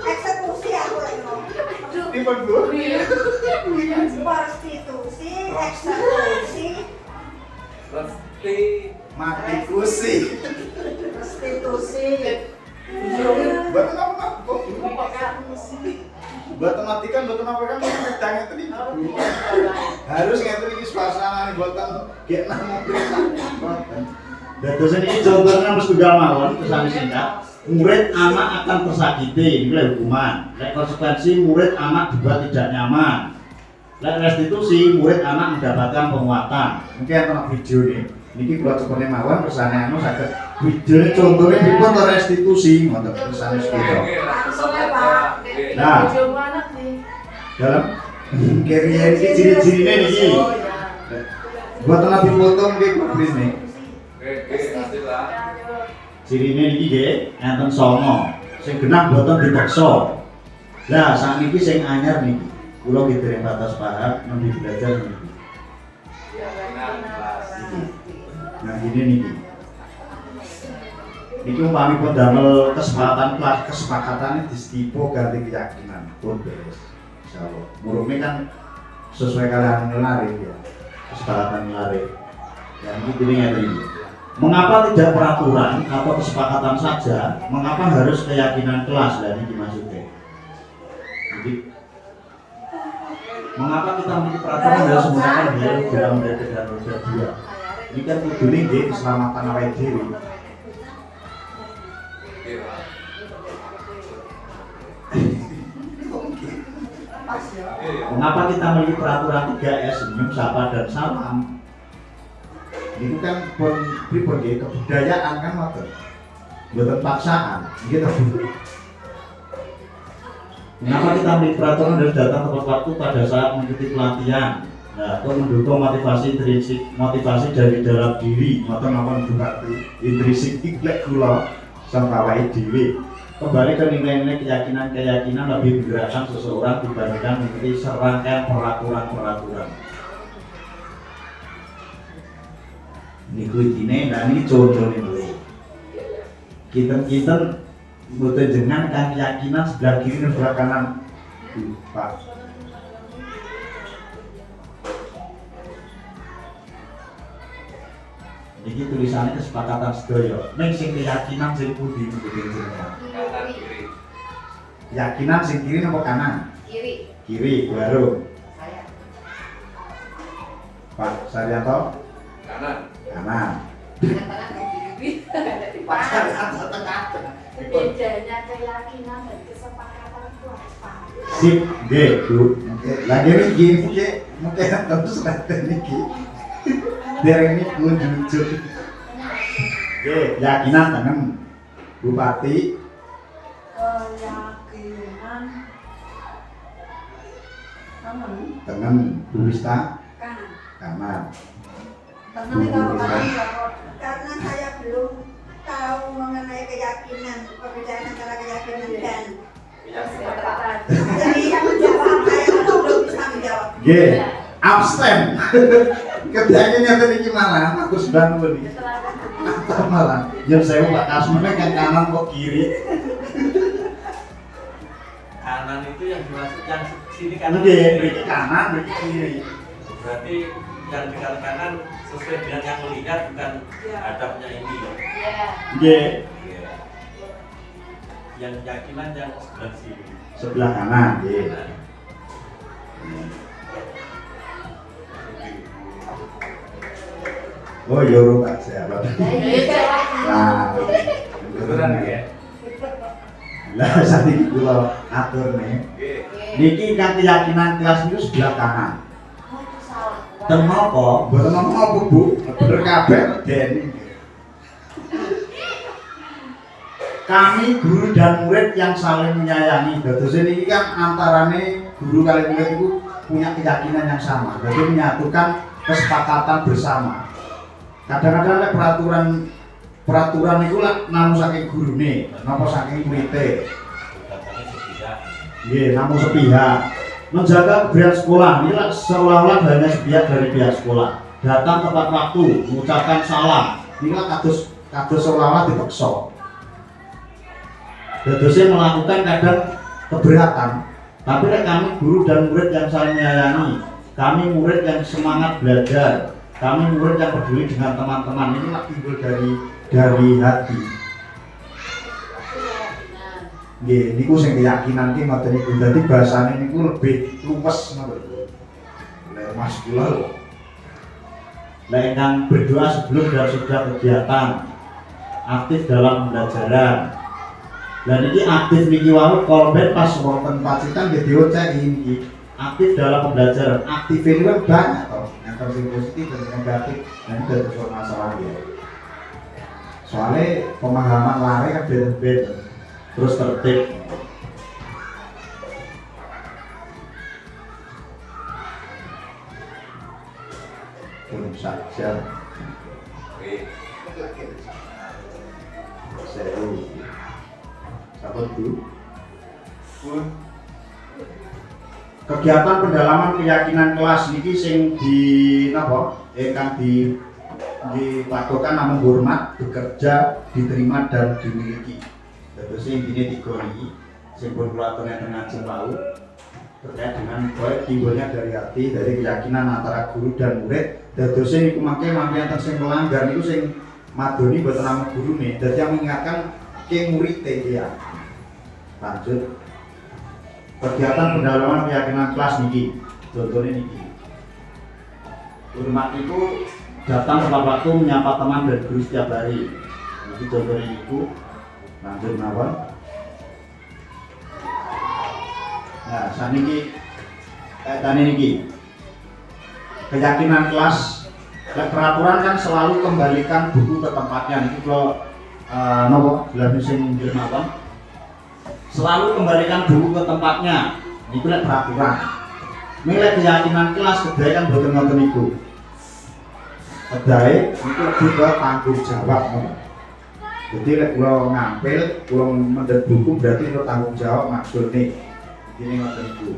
Eksekusi aku lagi ngomong. Dipun Bu. Prostitusi, eksekusi, Mati kusi. Restitusi. Mboten apa-apa. Mboten matikan, mboten apa-apa kan pedang itu nih. Harus ngeten iki suasana mboten gek nang mboten. Dadosen ini contohnya mesti tunggal mawon pesan singkat. Murid anak akan tersakiti, ini hukuman. Lek konsekuensi murid anak dibuat tidak nyaman. Lek restitusi murid anak mendapatkan penguatan. Mungkin ana video nih. Niki kula cepene mawon pesane anu saged video contohnya dipun restitusi ngoten pesane sepeda. Langsung ya Pak. Nah, Jomblo anak nih. dalam kirian iki ciri-cirine niki. Buat nabi foto nggih kubris nih. Cirine niki nggih enten 9. Sing genah boten dipaksa. Lah sakniki sing anyar niki. Kula nggih dereng batas paham nembe belajar niki. Nah ini niki. Niki umpami pun damel kesepakatan kelas kesepakatane distipo ganti keyakinan pun beres. Insyaallah. Murune kan sesuai kalian ngelari ya. Kesepakatan ngelari. Ya ini gini ngeten iki. Mengapa tidak peraturan atau kesepakatan saja? Mengapa harus keyakinan kelas? Dan ini maksudnya. Jadi mengapa kita memiliki peraturan harus menggunakan biaya dalam dan roda 2? Ini kan kudune nggih keselamatan awake dhewe. Mengapa kita memiliki peraturan 3S, senyum, sapa, dan salam? Itu kan pun pripun nggih kebudayaan kan ngoten. Mboten paksaan, gitu. Mengapa kita memiliki peraturan harus datang tepat waktu pada saat mengikuti pelatihan? Nah, untuk mendukung motivasi intrinsik, motivasi dari dalam diri, ngoten mawon bukti intrinsik iklek kula sang awake dhewe. Kembali ke nilai-nilai keyakinan lebih menggerakkan seseorang dibandingkan mengikuti serangkaian peraturan-peraturan. Niku intine, nah ini contohnya dulu. Kinten-kinten mboten jenengan kan keyakinan sebelah kiri dan sebelah kanan. Pak. Iki tulisannya kesepakatan sedaya. Ning sing keyakinan sing pundi mboten jenengan. Kiri. Keyakinan sing kiri napa kanan? Kiri. Kiri, baru. Saya. Pak Saryanto? Kanan. Kanan. Tengah-tengah kiri. Bedanya keyakinan dan kesepakatan itu apa? Sip, nggih, Bu. Lagi niki mungkin terus nanti niki. Dereng ini wujud. Nggih, keyakinan tengen Bupati Keyakinan kanan. tengen Bu Rista Kanan. kanan. Kanan itu apa kanan berapa? Karena saya belum tahu mengenai keyakinan, perbedaan antara keyakinan dan Kesepakatan. jadi yang menjawab saya itu belum bisa menjawab. Nggih, abstain. Keyakinan tadi gimana? Aku sudah nunggu nih. Atau malah, yang saya Pak Kasmene kan kanan kok kiri. Kanan itu yang dimaksud yang sini kanan. Nggih, mriki kanan, mriki kiri. Berarti yang di kanan sesuai dengan yang melihat bukan hadapnya ini. Iya. Nggih, Yang keyakinan yang sebelah sini. sebelah kanan, nggih. Nah, Oh, yo Pak saya. Nah, Beneran ya? lah saat ini kula atur nih. Niki kan keyakinan kelas itu sebelah kanan. Ten napa? Mboten napa Bu? Bener kabeh medeni. Kami guru dan murid yang saling menyayangi. Dados ini kan antarane guru kali murid itu punya keyakinan yang sama. Jadi menyatukan kesepakatan bersama. Kadang-kadang lek peraturan itu lah namung saking gurune, napa saking muridé. katanya sepihak. Nggih, namung sepihak. Menjaga kebersihan sekolah ini lah seolah-olah hanya sepihak dari pihak sekolah. Datang tepat waktu, mengucapkan salam. Ini lah kados seolah-olah dipaksa. Dadosnya melakukan kadang keberatan. Tapi lek kami guru dan murid yang saling menyayangi, kami murid yang semangat belajar, kami murid yang peduli dengan teman-teman, ini lah timbul dari hati. Nggih, niku sing keyakinan ki ngoten niku. Dadi bahasane niku lebih luwes ngoten. Lek Mas kula lho. Lek ingkang berdoa sebelum dan sudah kegiatan, aktif dalam pembelajaran. Dan ini aktif niki wau kolben pas wonten Pacitan nggih diocek iki. Aktif dalam pembelajaran. Aktif ini kan banyak toh. Yang sing positif dan negatif. Dan itu ada masalah ya. Soalnya pemahaman lari kan beda-beda. Terus tertib. Siap. Seru. Sahabat dulu. Kegiatan pendalaman keyakinan kelas niki sing di napa? Kan dilakukan namun hormat, bekerja, diterima dan dimiliki. Terus intinya tiga ini, simbol kulatannya dengan jembau terkait dengan baik timbulnya dari hati, dari keyakinan antara guru dan murid. Terus ini memakai yang sing melanggar itu sing madoni buat nama guru nih. Dan yang mengingatkan ke murid ya. Lanjut. Kegiatan pendalaman keyakinan kelas niki, contohnya niki. Hormat itu datang tepat waktu menyapa teman dan guru setiap hari. Ini contohnya niku. Lanjut mawon. Nah, saniki tani niki. Keyakinan kelas, peraturan kan selalu kembalikan buku ke tempatnya. Niki kalau nopo jelas sing inggil mawon. Selalu kembalikan buku ke tempatnya. Niku lek peraturan. Nilai keyakinan kelas kedai kan boten ngoten niku. Kedai itu lebih ke tanggung jawab. Jadi lek kula ngampil, kula mendet buku berarti itu tanggung jawab maksudnya. Ini ngoten niku.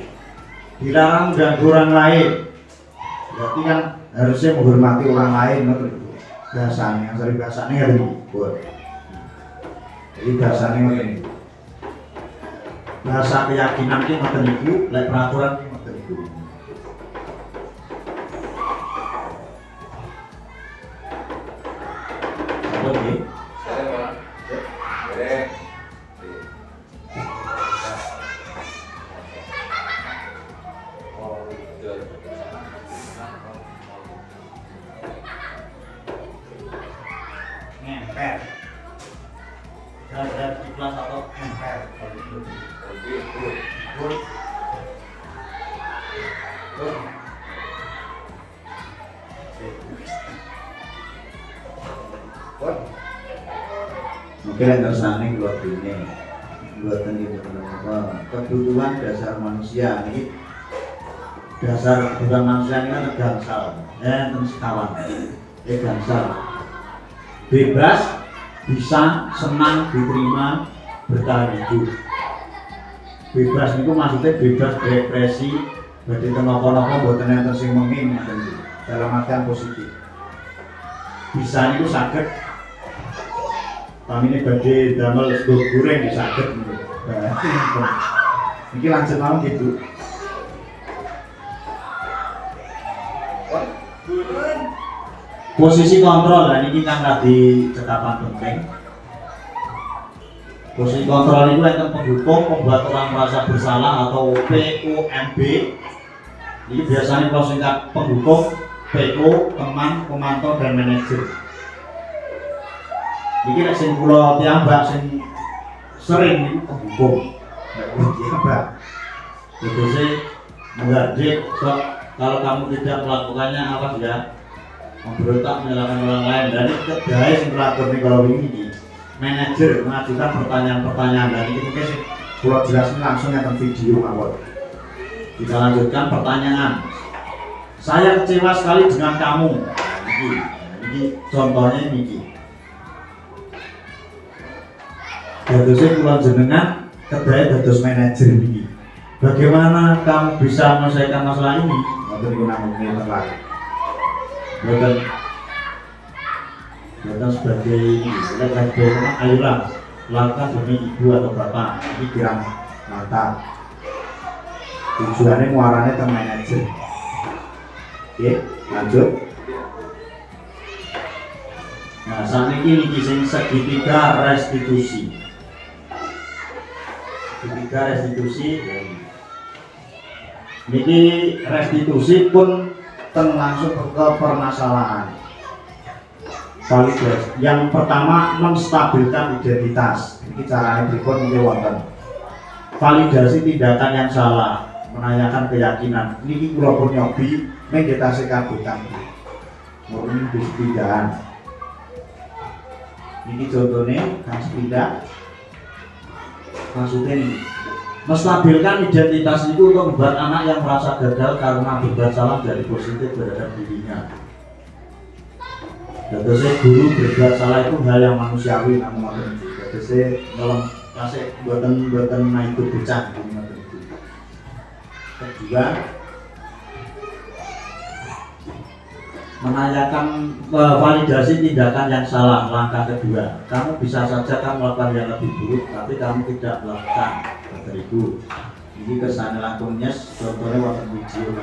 Dilarang mengganggu orang lain. Berarti kan harusnya menghormati orang lain ngoten niku. Bahasane, asal bahasane harus dibuat. Jadi bahasanya ngoten niku. Bahasa keyakinan ki ngoten niku, lek peraturan ki ngoten niku. Apa nggih? Ngemper. Ada di kelas atau ngemper. Mungkin yang tersane kula dene mboten nggih menapa kebutuhan dasar manusia ini dasar kebutuhan manusia ini kan gangsal terus kawan gangsal bebas bisa senang diterima bertahan hidup bebas itu maksudnya bebas berekspresi berarti kenapa-napa mboten enten sing menging dalam artian positif bisa itu saged kami ini badhe damel sego goreng saged iki lanjut mau gitu posisi kontrol dan ini kan tadi cekapan penting posisi kontrol itu yang pendukung membuat orang merasa bersalah atau POMB ini biasanya kalau singkat pendukung PO, teman, pemantau, dan manajer ini nek sing kula tiambak sing sering niku pendukung nek kula tiambak terusé mengajak kalau kamu tidak melakukannya apa ya memberontak menyalahkan orang lain dan ini kedai yang pelakon ini kalau ini manajer mengajukan pertanyaan-pertanyaan dan ini mungkin kalau jelaskan langsung yang video mawon kita lanjutkan pertanyaan saya kecewa sekali dengan kamu ini contohnya ini dadosnya pulang jenengan kedai dados manajer ini bagaimana kamu bisa menyelesaikan masalah ini waktu ini namanya lagi bukan sebagai ayolah lakukan demi ibu atau bapak ini kirang mata tujuannya muaranya ke manajer oke lanjut nah saat ini sing segitiga restitusi ini restitusi pun langsung ke permasalahan validasi. Yang pertama menstabilkan identitas. Ini caranya berikut mungkin wonten. Validasi tindakan yang salah, menanyakan keyakinan. Ini kula pun nyobi meditasi kabutan. Murni bisbidaan. Ini contohnya kan sepeda. Maksudnya ini menstabilkan identitas itu untuk membuat anak yang merasa gagal karena berbuat salah dari positif terhadap dirinya. Jadi guru berbuat salah itu hal yang manusiawi namun jadi dalam kasih buatan naik bocah. Kedua menanyakan validasi tindakan yang salah. Langkah kedua, kamu bisa saja kan melakukan yang lebih buruk tapi kamu tidak melakukan itu. Ini kesannya langsungnya contohnya waktu video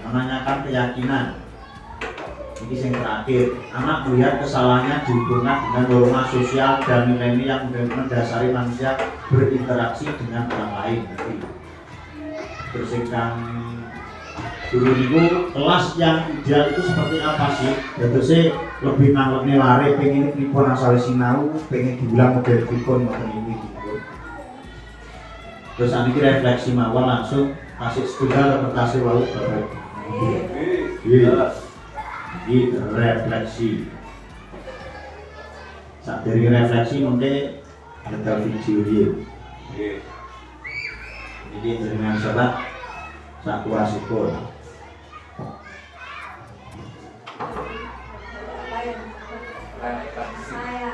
menanyakan keyakinan. Ini yang terakhir, anak melihat kesalahannya dihubungkan dengan norma sosial dan nilai-nilai yang mendasari manusia berinteraksi dengan orang lain. Bersihkan dulu itu kelas yang ideal itu seperti apa sih? Jadi saya lebih nangkepnya lari, pengen pripun asal sinau, pengen dibilang model pripun model ini. Terus ini refleksi mawon langsung kasih setunggal interpretasi wau bapak. Ini refleksi. Saat dari refleksi mungkin ada video dia. Jadi dengan sobat saat kuasipun. Saya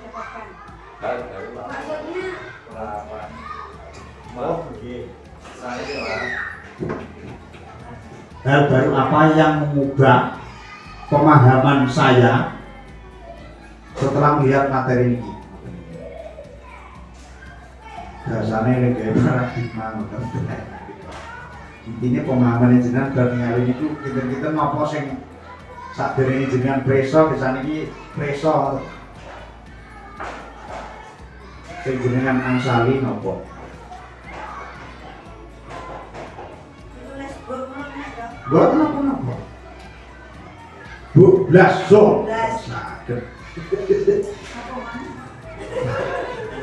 dapatkan. Maksudnya hal baru apa yang mengubah pemahaman saya setelah melihat materi ini? Dasarnya lagi kayak paradigma ngoten. Intinya pemahaman jenengan bar ningali niku kita napa sing sadurunge jenengan preso desane iki preso. Sing jenengan angsali napa? Buat apa-apa. Bu blaso. Saged.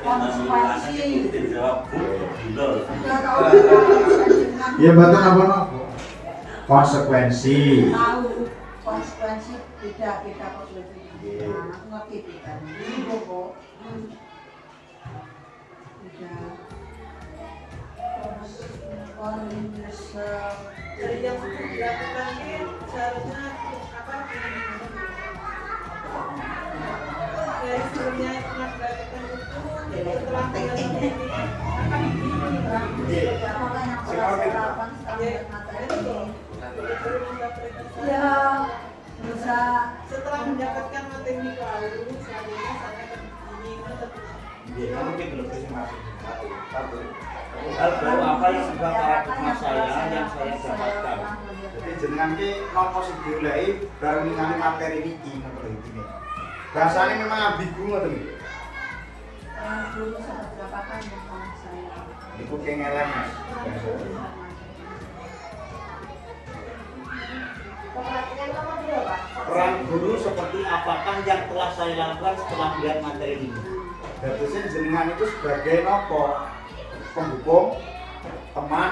Konsekuensi. Dijawab Bu, betul. Udah tahu dengan Ya mboten apa-apa. Konsekuensi. tahu konsekuensi beda-beda konsekuensi. Nah, aku ngerti beda. Ini kok. Beda. Terus Dari yang sudah dilakukan ini seharusnya apa? Dari sebelumnya pernah dilakukan itu, jadi setelah dilakukan ini akan ya bisa setelah mendapatkan materi lalu selanjutnya saya akan ini Mungkin belum bisa masuk satu. Hal baru apa yang sudah paradigma saya yang saya dapatkan. Jadi jenengan ki nopo sing dioleki bareng ningali materi niki ngoten iki. Bahasane memang ambigu ngoten iki. dulu sempat berapa kan yang saya Iku kengelen Mas. Perhatikan nomor 2, Pak. Peran guru seperti apakah yang telah saya lakukan setelah melihat materi ini? Dadosen jenengan itu sebagai nopo? Pendukung, teman,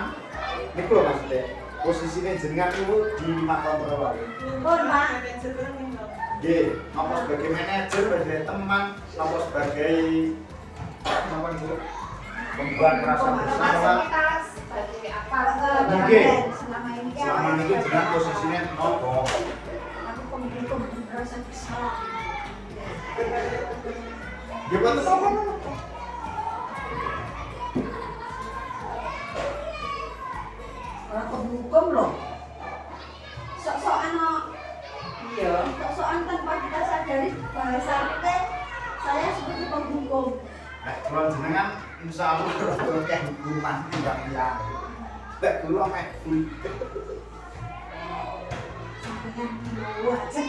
niku lho maksudnya. Posisinya jenengan itu di makam berapa? Nggih, apa sebagai manajer, sebagai teman, apa sebagai apa niku? Pembuat rasa bersama. Sebagai apa? Mungkin selama ini selama ini jenengan posisinya nopo? aku pendukung merasa bersalah. Nggih boten apa. orang kehukum loh. Sok-sokan Iya. sok-sokan tanpa kita sadari bahasa kita saya seperti penghukum. Kalau jenengan insya Allah kalau kayak hukuman tidak ya. Tak dulu mek Sampai dulu aja.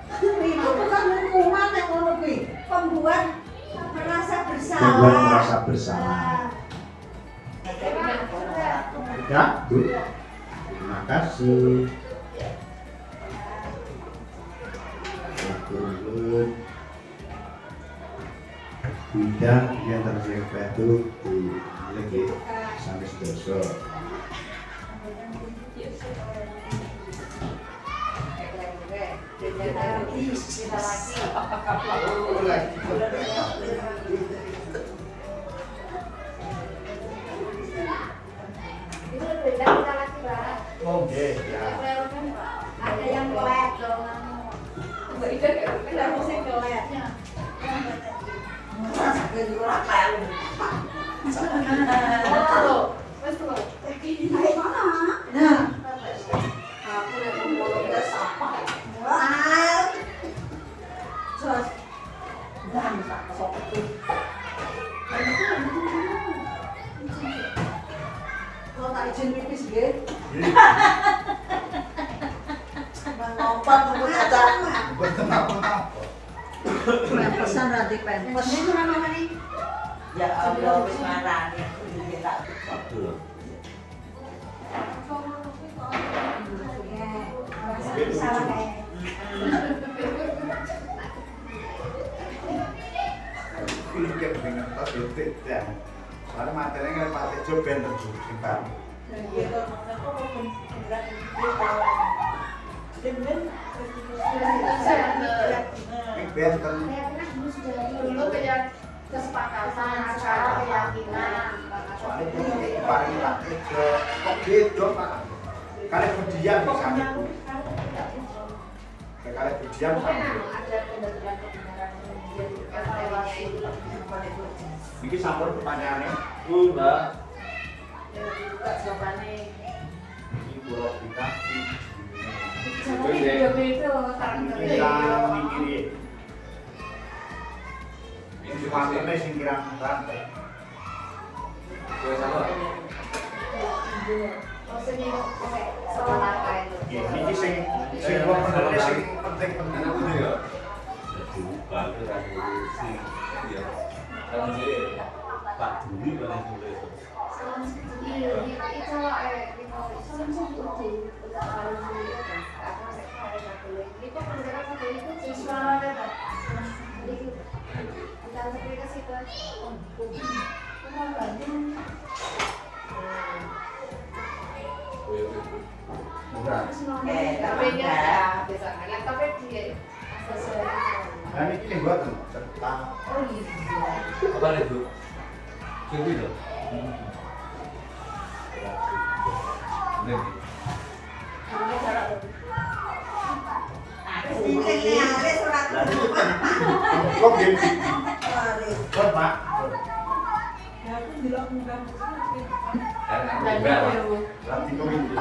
Itu bukan hukuman yang ngono kuwi. Pembuat merasa bersalah. Membuat merasa bersalah. Ya, Bu. Terima kasih. Turun. Bidang yang terjadi itu di lagi sampai sedoso. Itu beda kita lagi, Pak. Oh nggih, ya. Ada yang kelet dong. Ada musim kelet. Jadi orang lain. Oh, wes tuh. Ayo mana? Nah, aku udah ngomong ke siapa? Wah. Terus dan tak sok itu. Kalau tak izin pipis gitu. Nonton tunggu aja. Boten apa-apa. Pesan nanti pempes. Ini mana nih? Ya Allah, wis marani aku iki tak Betul. Merasa bersalah kayak. Kuwi kayak pengen tas detik ya. Soalnya materinya nggak pakai joben tuh simpan. Ini benten. Dulu kayak kesepakatan, sekarang keyakinan. Soalnya itu paling pakai ke kok beda Pak. Kali budian misalnya. Kali budian kan. Ada kebenaran-kebenaran yang evaluasi. Ini sampun pertanyaannya. Mbak. Juga jawabannya. Ini bolak kita. Jangan video-video, Kita memikiri. Ini Sepatutnya sing kirang-kirang. Maksudnya soal apa itu? Ini sing bener sing penting-penting. Pak Duli paling sulit. Iya, itu salam sebutu. Itu penjara satu itu siswa ada. Kita sampai ke situ. Tapi ya, bisa ngeliat tapi dia Nah ini nih buat cerita. oh iya. Apa itu? Coba itu. Kok gini? Kok Pak? Lagi kok ini.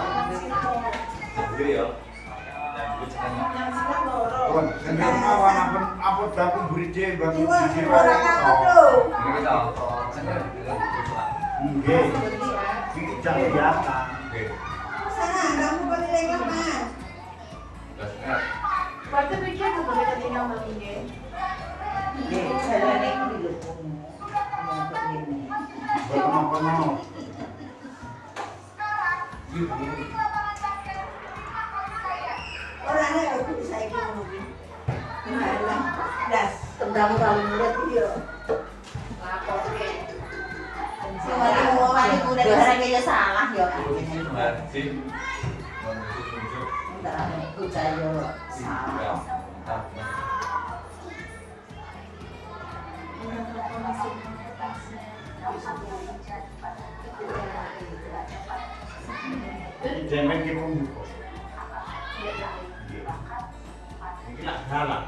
Dengan awan apa dapur berije bangun berije. Nggih. Iki jangan biasa. Sana, kamu boleh lapangan. Berarti pikir tuh mereka tinggal malinnya. Betul-betul. Orangnya aku bisa ikut mobil. Malah, das, tendang-tendang murid dia. Lapor ke. Semua wali muda orang kaya salah ya. Entar aku saya salah. Jangan kita buka. Ini lah galak.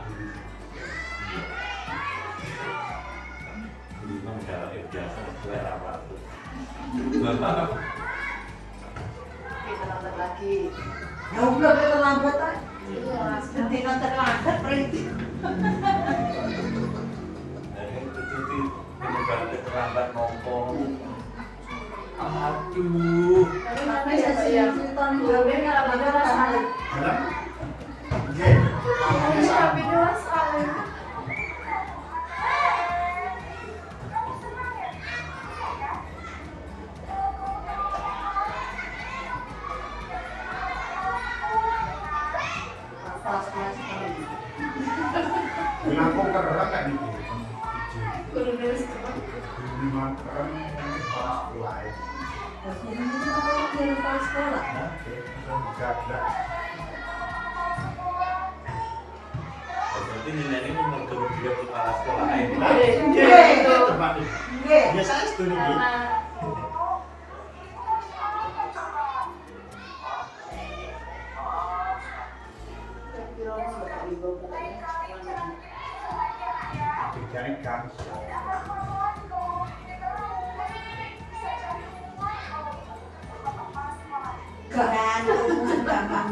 Memang galak biasa selera apa tuh. Kita nonton lagi. Ya udah kita lambat aja. Iya, Nanti terlambat berhenti. Dari itu penyebaran terlambat ngomong. Aduh. tapi mana ya Pak ya? Tapi kalau mana rasanya? Nggih. Ini tapi dewasa. Bilang kok keren kan ini. Kudu nulis. Memang keren pas mulai. Sekolah. Gak. Berarti nilai ini menurut dia kepala sekolah ini. Biasanya studi gitu. Cari kan. Dan gampang.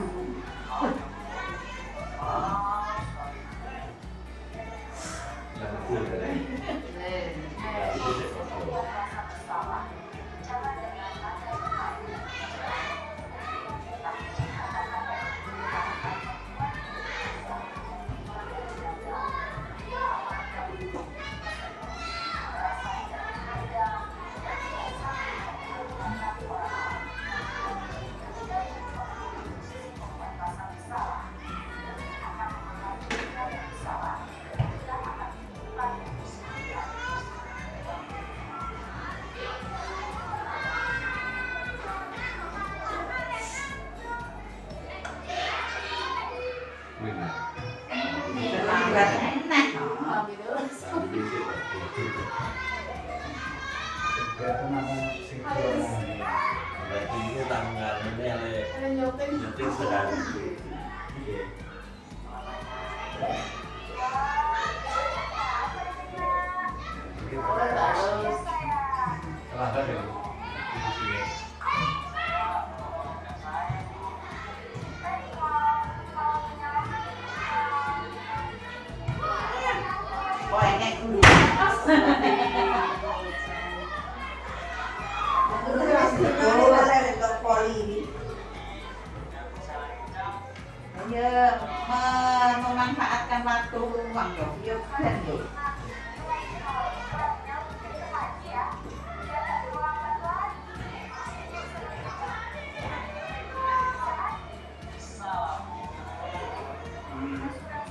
Terlambat enak. Berarti ini tanggalnya oleh nyeting sehari. Terlambat ya. Kok enak dulu. uang dong. Ya kan deh.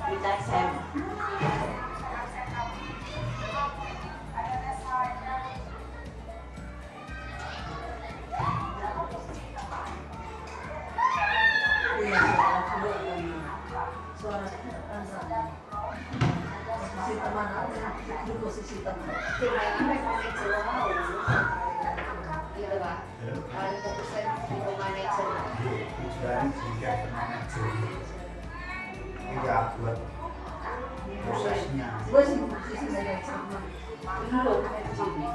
Kita sem. Posisi teman aja, di posisi teman. Gitu Pak. Paling fokusnya di manajer. Tujuan jika manajer tidak buat prosesnya. Gue sih posisi manajer. Ini loh kayak gini.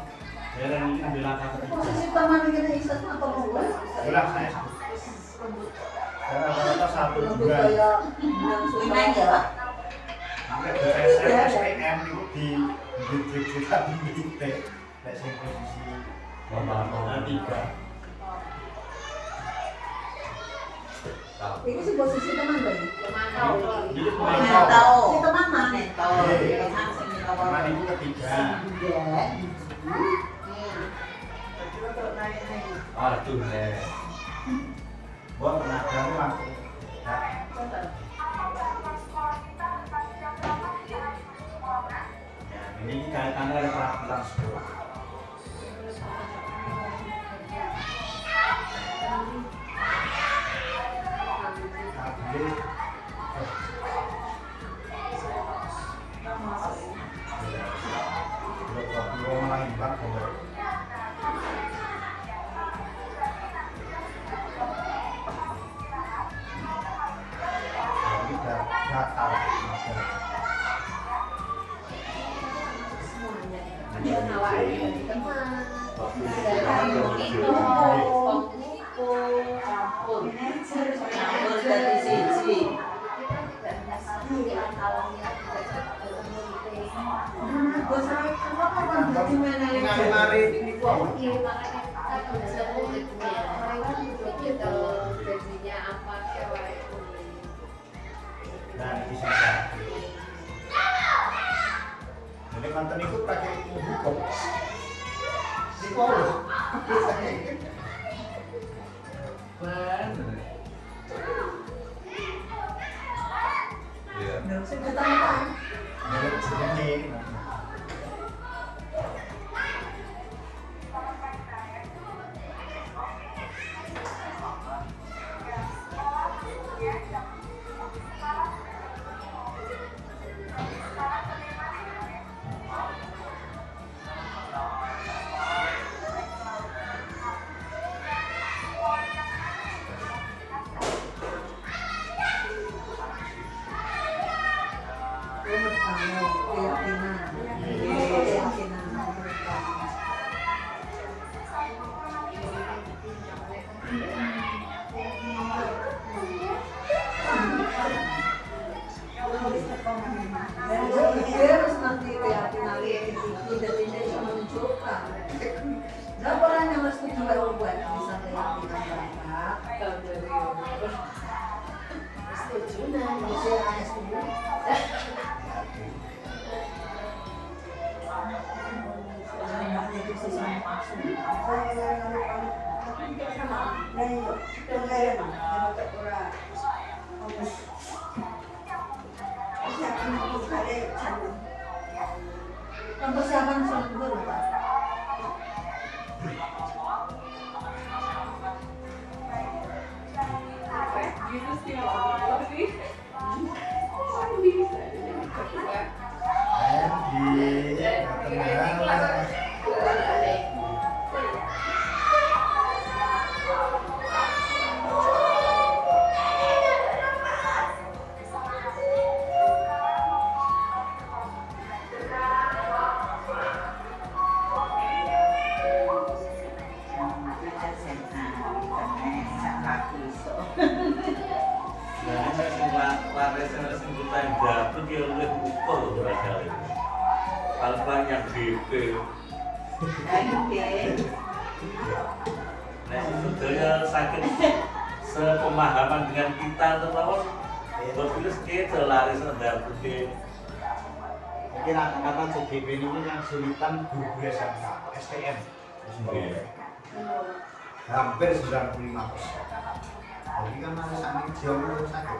Daerah ini bilang Posisi teman kita isat atau gue? Jelas saya rata-rata 1 Lebih bulan. kayak bilang suiman ya. Saya SPM itu di kita di IT, nek sing posisi bapak 3. Ini sih posisi teman bayi. Memantau. Jadi Tahu. Si teman mana? Tahu. Iya. Teman sing teman itu ketiga. Aduh, Gua pernah kamu langsung. Ya, ini kaitannya ada peraturan sekolah. Jadi, gua malah imbang kok. Datar. Dia nawarin dari teman. Dari itu, ampun. Campur dari siji. Bos saya kenapa kan jadi manajer? Mari ini kok. Iya, makanya kita bisa murid ya. Mereka berpikir kalau gajinya apa kayak Dan di sini. Jadi mantan itu pakai hukum. Psikolog. Sing ketangkang. Menurut sebenarnya. Harus nanti keyakinan tidak menunjukkan. Nggak pernah yang harus tujuan buat bisa keyakinan mereka. setuju nah. Bisa hanya setuju. Persiapan sulit dulu, Pak. Gitu sih Allah sih. Bisa jadi ketua. Alfa yang BP. Nah, sebetulnya sakit sepemahaman dengan kita atau berpilih kita lari sedang Mungkin angkatan CGP ini yang sulitan guru SMK, STM. Hampir 95%. Jadi kan ada saking jauh sakit.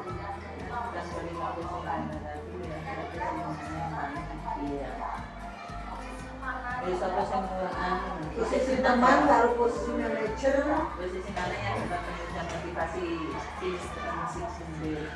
Posisi teman baru posisi manajer. Posisi mana yang dapat motivasi musik sendiri.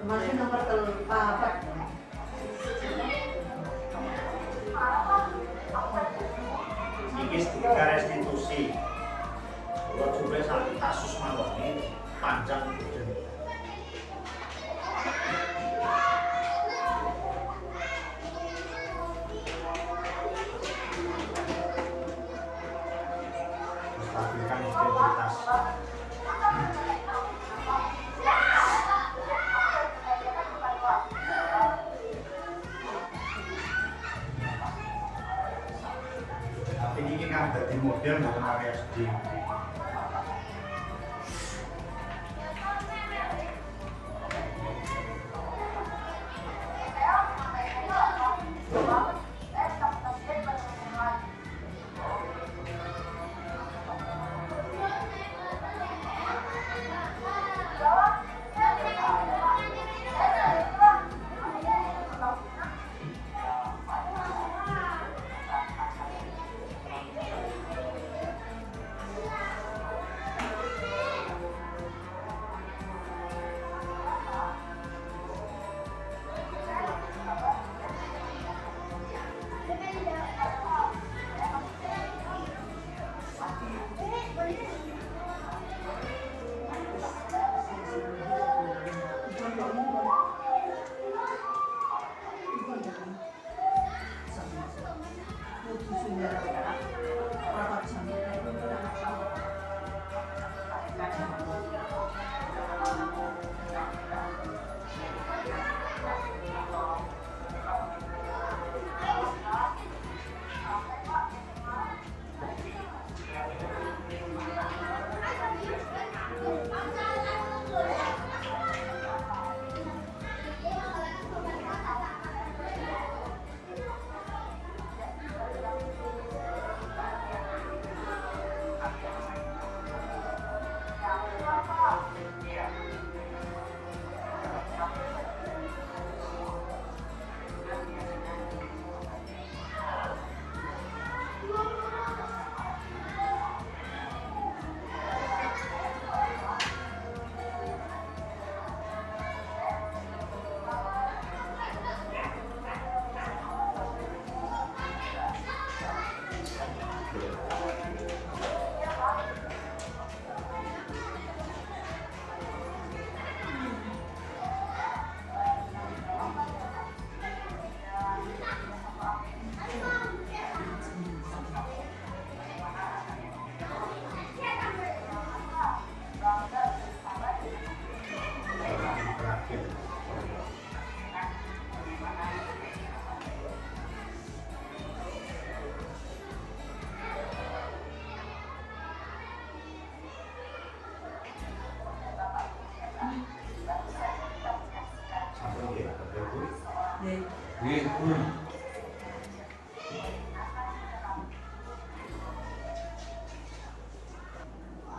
Masih nomor apa? Iki tiga restitusi. Kalau coba satu kasus mawon ini panjang. Stabilkan integritas. Tapi ini kan jadi model bukan RSD.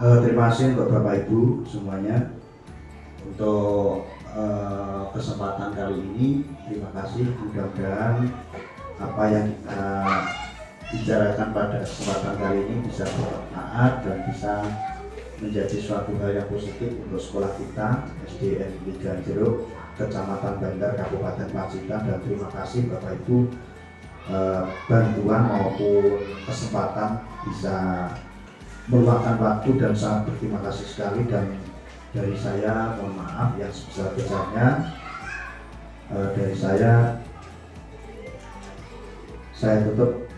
Terima kasih untuk Bapak Ibu semuanya untuk kesempatan kali ini. Terima kasih, mudah-mudahan apa yang kita bicarakan pada kesempatan kali ini bisa bermanfaat dan bisa menjadi suatu hal yang positif untuk sekolah kita SDN Negeri Ganjeruk, Kecamatan Bandar, Kabupaten Pacitan. Dan terima kasih Bapak Ibu bantuan maupun kesempatan bisa meluangkan waktu, dan sangat berterima kasih sekali. Dan dari saya mohon maaf yang sebesar-besarnya. Dari saya tutup.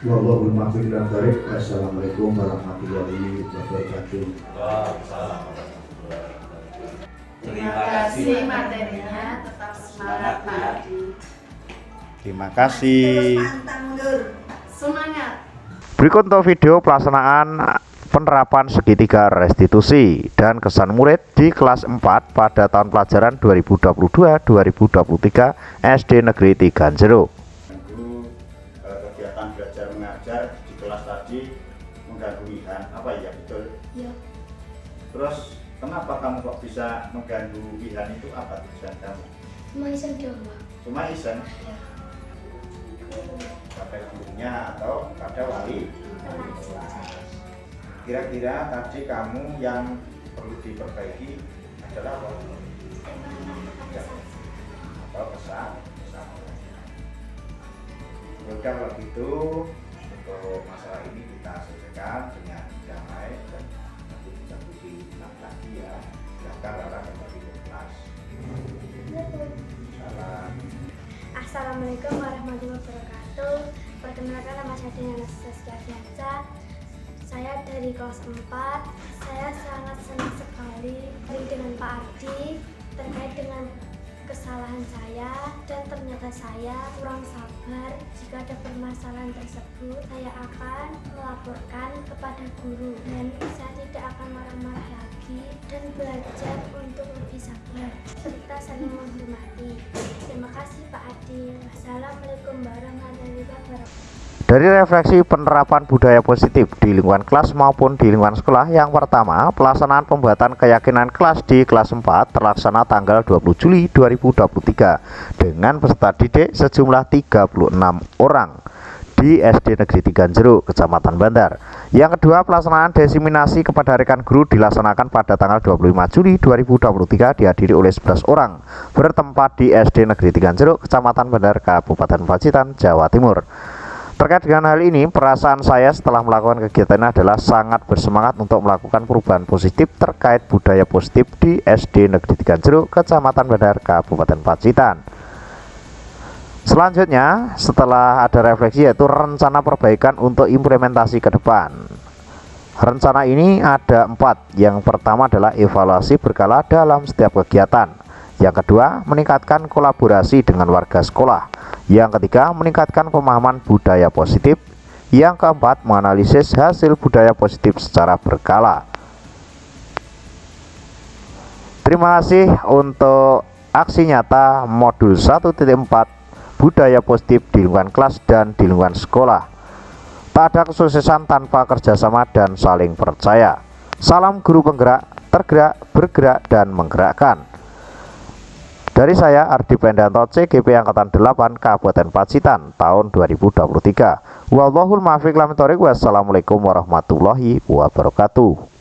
Wallahul muwaffiq ila thoriq. Wassalamualaikum warahmatullahi wabarakatuh. Terima kasih materinya, tetap semangat Pak Adi. Terima kasih. Semangat. Berikut untuk video pelaksanaan penerapan segitiga restitusi dan kesan murid di kelas 4 pada tahun pelajaran 2022-2023 SD Negeri 3 Ganjeruk. Kegiatan belajar mengajar di kelas tadi mengganggu Ihan, apa ya, betul? Iya. Terus kenapa kamu kok bisa mengganggu Ihan, itu apa tujuan kamu? Cuma iseng doang. Cuma iseng? Ya. Pada gurunya atau pada wali? Kira-kira tadi kamu yang perlu diperbaiki adalah apa? Atau kesan. Yaudah, kalau gitu untuk masalah ini kita selesaikan dengan damai dan nanti bisa diulang lagi ya. Silakan Rara kembali ke kelas. Salam. Assalamualaikum warahmatullahi wabarakatuh. Perkenalkan, nama saya Diana Saskia Fiansa. Saya dari kelas 4. Saya sangat senang sekali dengan Pak Ardi terkait dengan kesalahan saya, dan ternyata saya kurang sabar. Jika ada permasalahan tersebut, saya akan melaporkan kepada guru dan saya tidak akan marah-marah lagi dan belajar untuk lebih sabar serta saling menghormati. Terima kasih Pak Adi. Wassalamualaikum warahmatullahi wabarakatuh. Dari refleksi penerapan budaya positif di lingkungan kelas maupun di lingkungan sekolah, yang pertama, pelaksanaan pembuatan keyakinan kelas di kelas 4 terlaksana tanggal 20 Juli 2023 dengan peserta didik sejumlah 36 orang di SD Negeri 3 Ganjeruk, Kecamatan Bandar. Yang kedua, pelaksanaan diseminasi kepada rekan guru dilaksanakan pada tanggal 25 Juli 2023 dihadiri oleh 11 orang bertempat di SD Negeri 3 Ganjeruk, Kecamatan Bandar, Kabupaten Pacitan, Jawa Timur. Terkait dengan hal ini, perasaan saya setelah melakukan kegiatan ini adalah sangat bersemangat untuk melakukan perubahan positif terkait budaya positif di SD Negeri 3 Ganjeruk, Kecamatan Bandar, Kabupaten Pacitan. Selanjutnya, setelah ada refleksi, yaitu rencana perbaikan untuk implementasi ke depan. Rencana ini ada 4. Yang pertama adalah evaluasi berkala dalam setiap kegiatan. Yang kedua, meningkatkan kolaborasi dengan warga sekolah. Yang ketiga, meningkatkan pemahaman budaya positif. Yang keempat, menganalisis hasil budaya positif secara berkala. Terima kasih untuk aksi nyata modul 1.4 budaya positif di lingkungan kelas dan di lingkungan sekolah. Tak ada kesuksesan tanpa kerjasama dan saling percaya. Salam guru penggerak, tergerak, bergerak, dan menggerakkan. Dari saya, Ardi Pendanto, CGP Angkatan 8 Kabupaten Pacitan tahun 2023. Wallahul muwaffiq ila thoriq. Wassalamualaikum warahmatullahi wabarakatuh.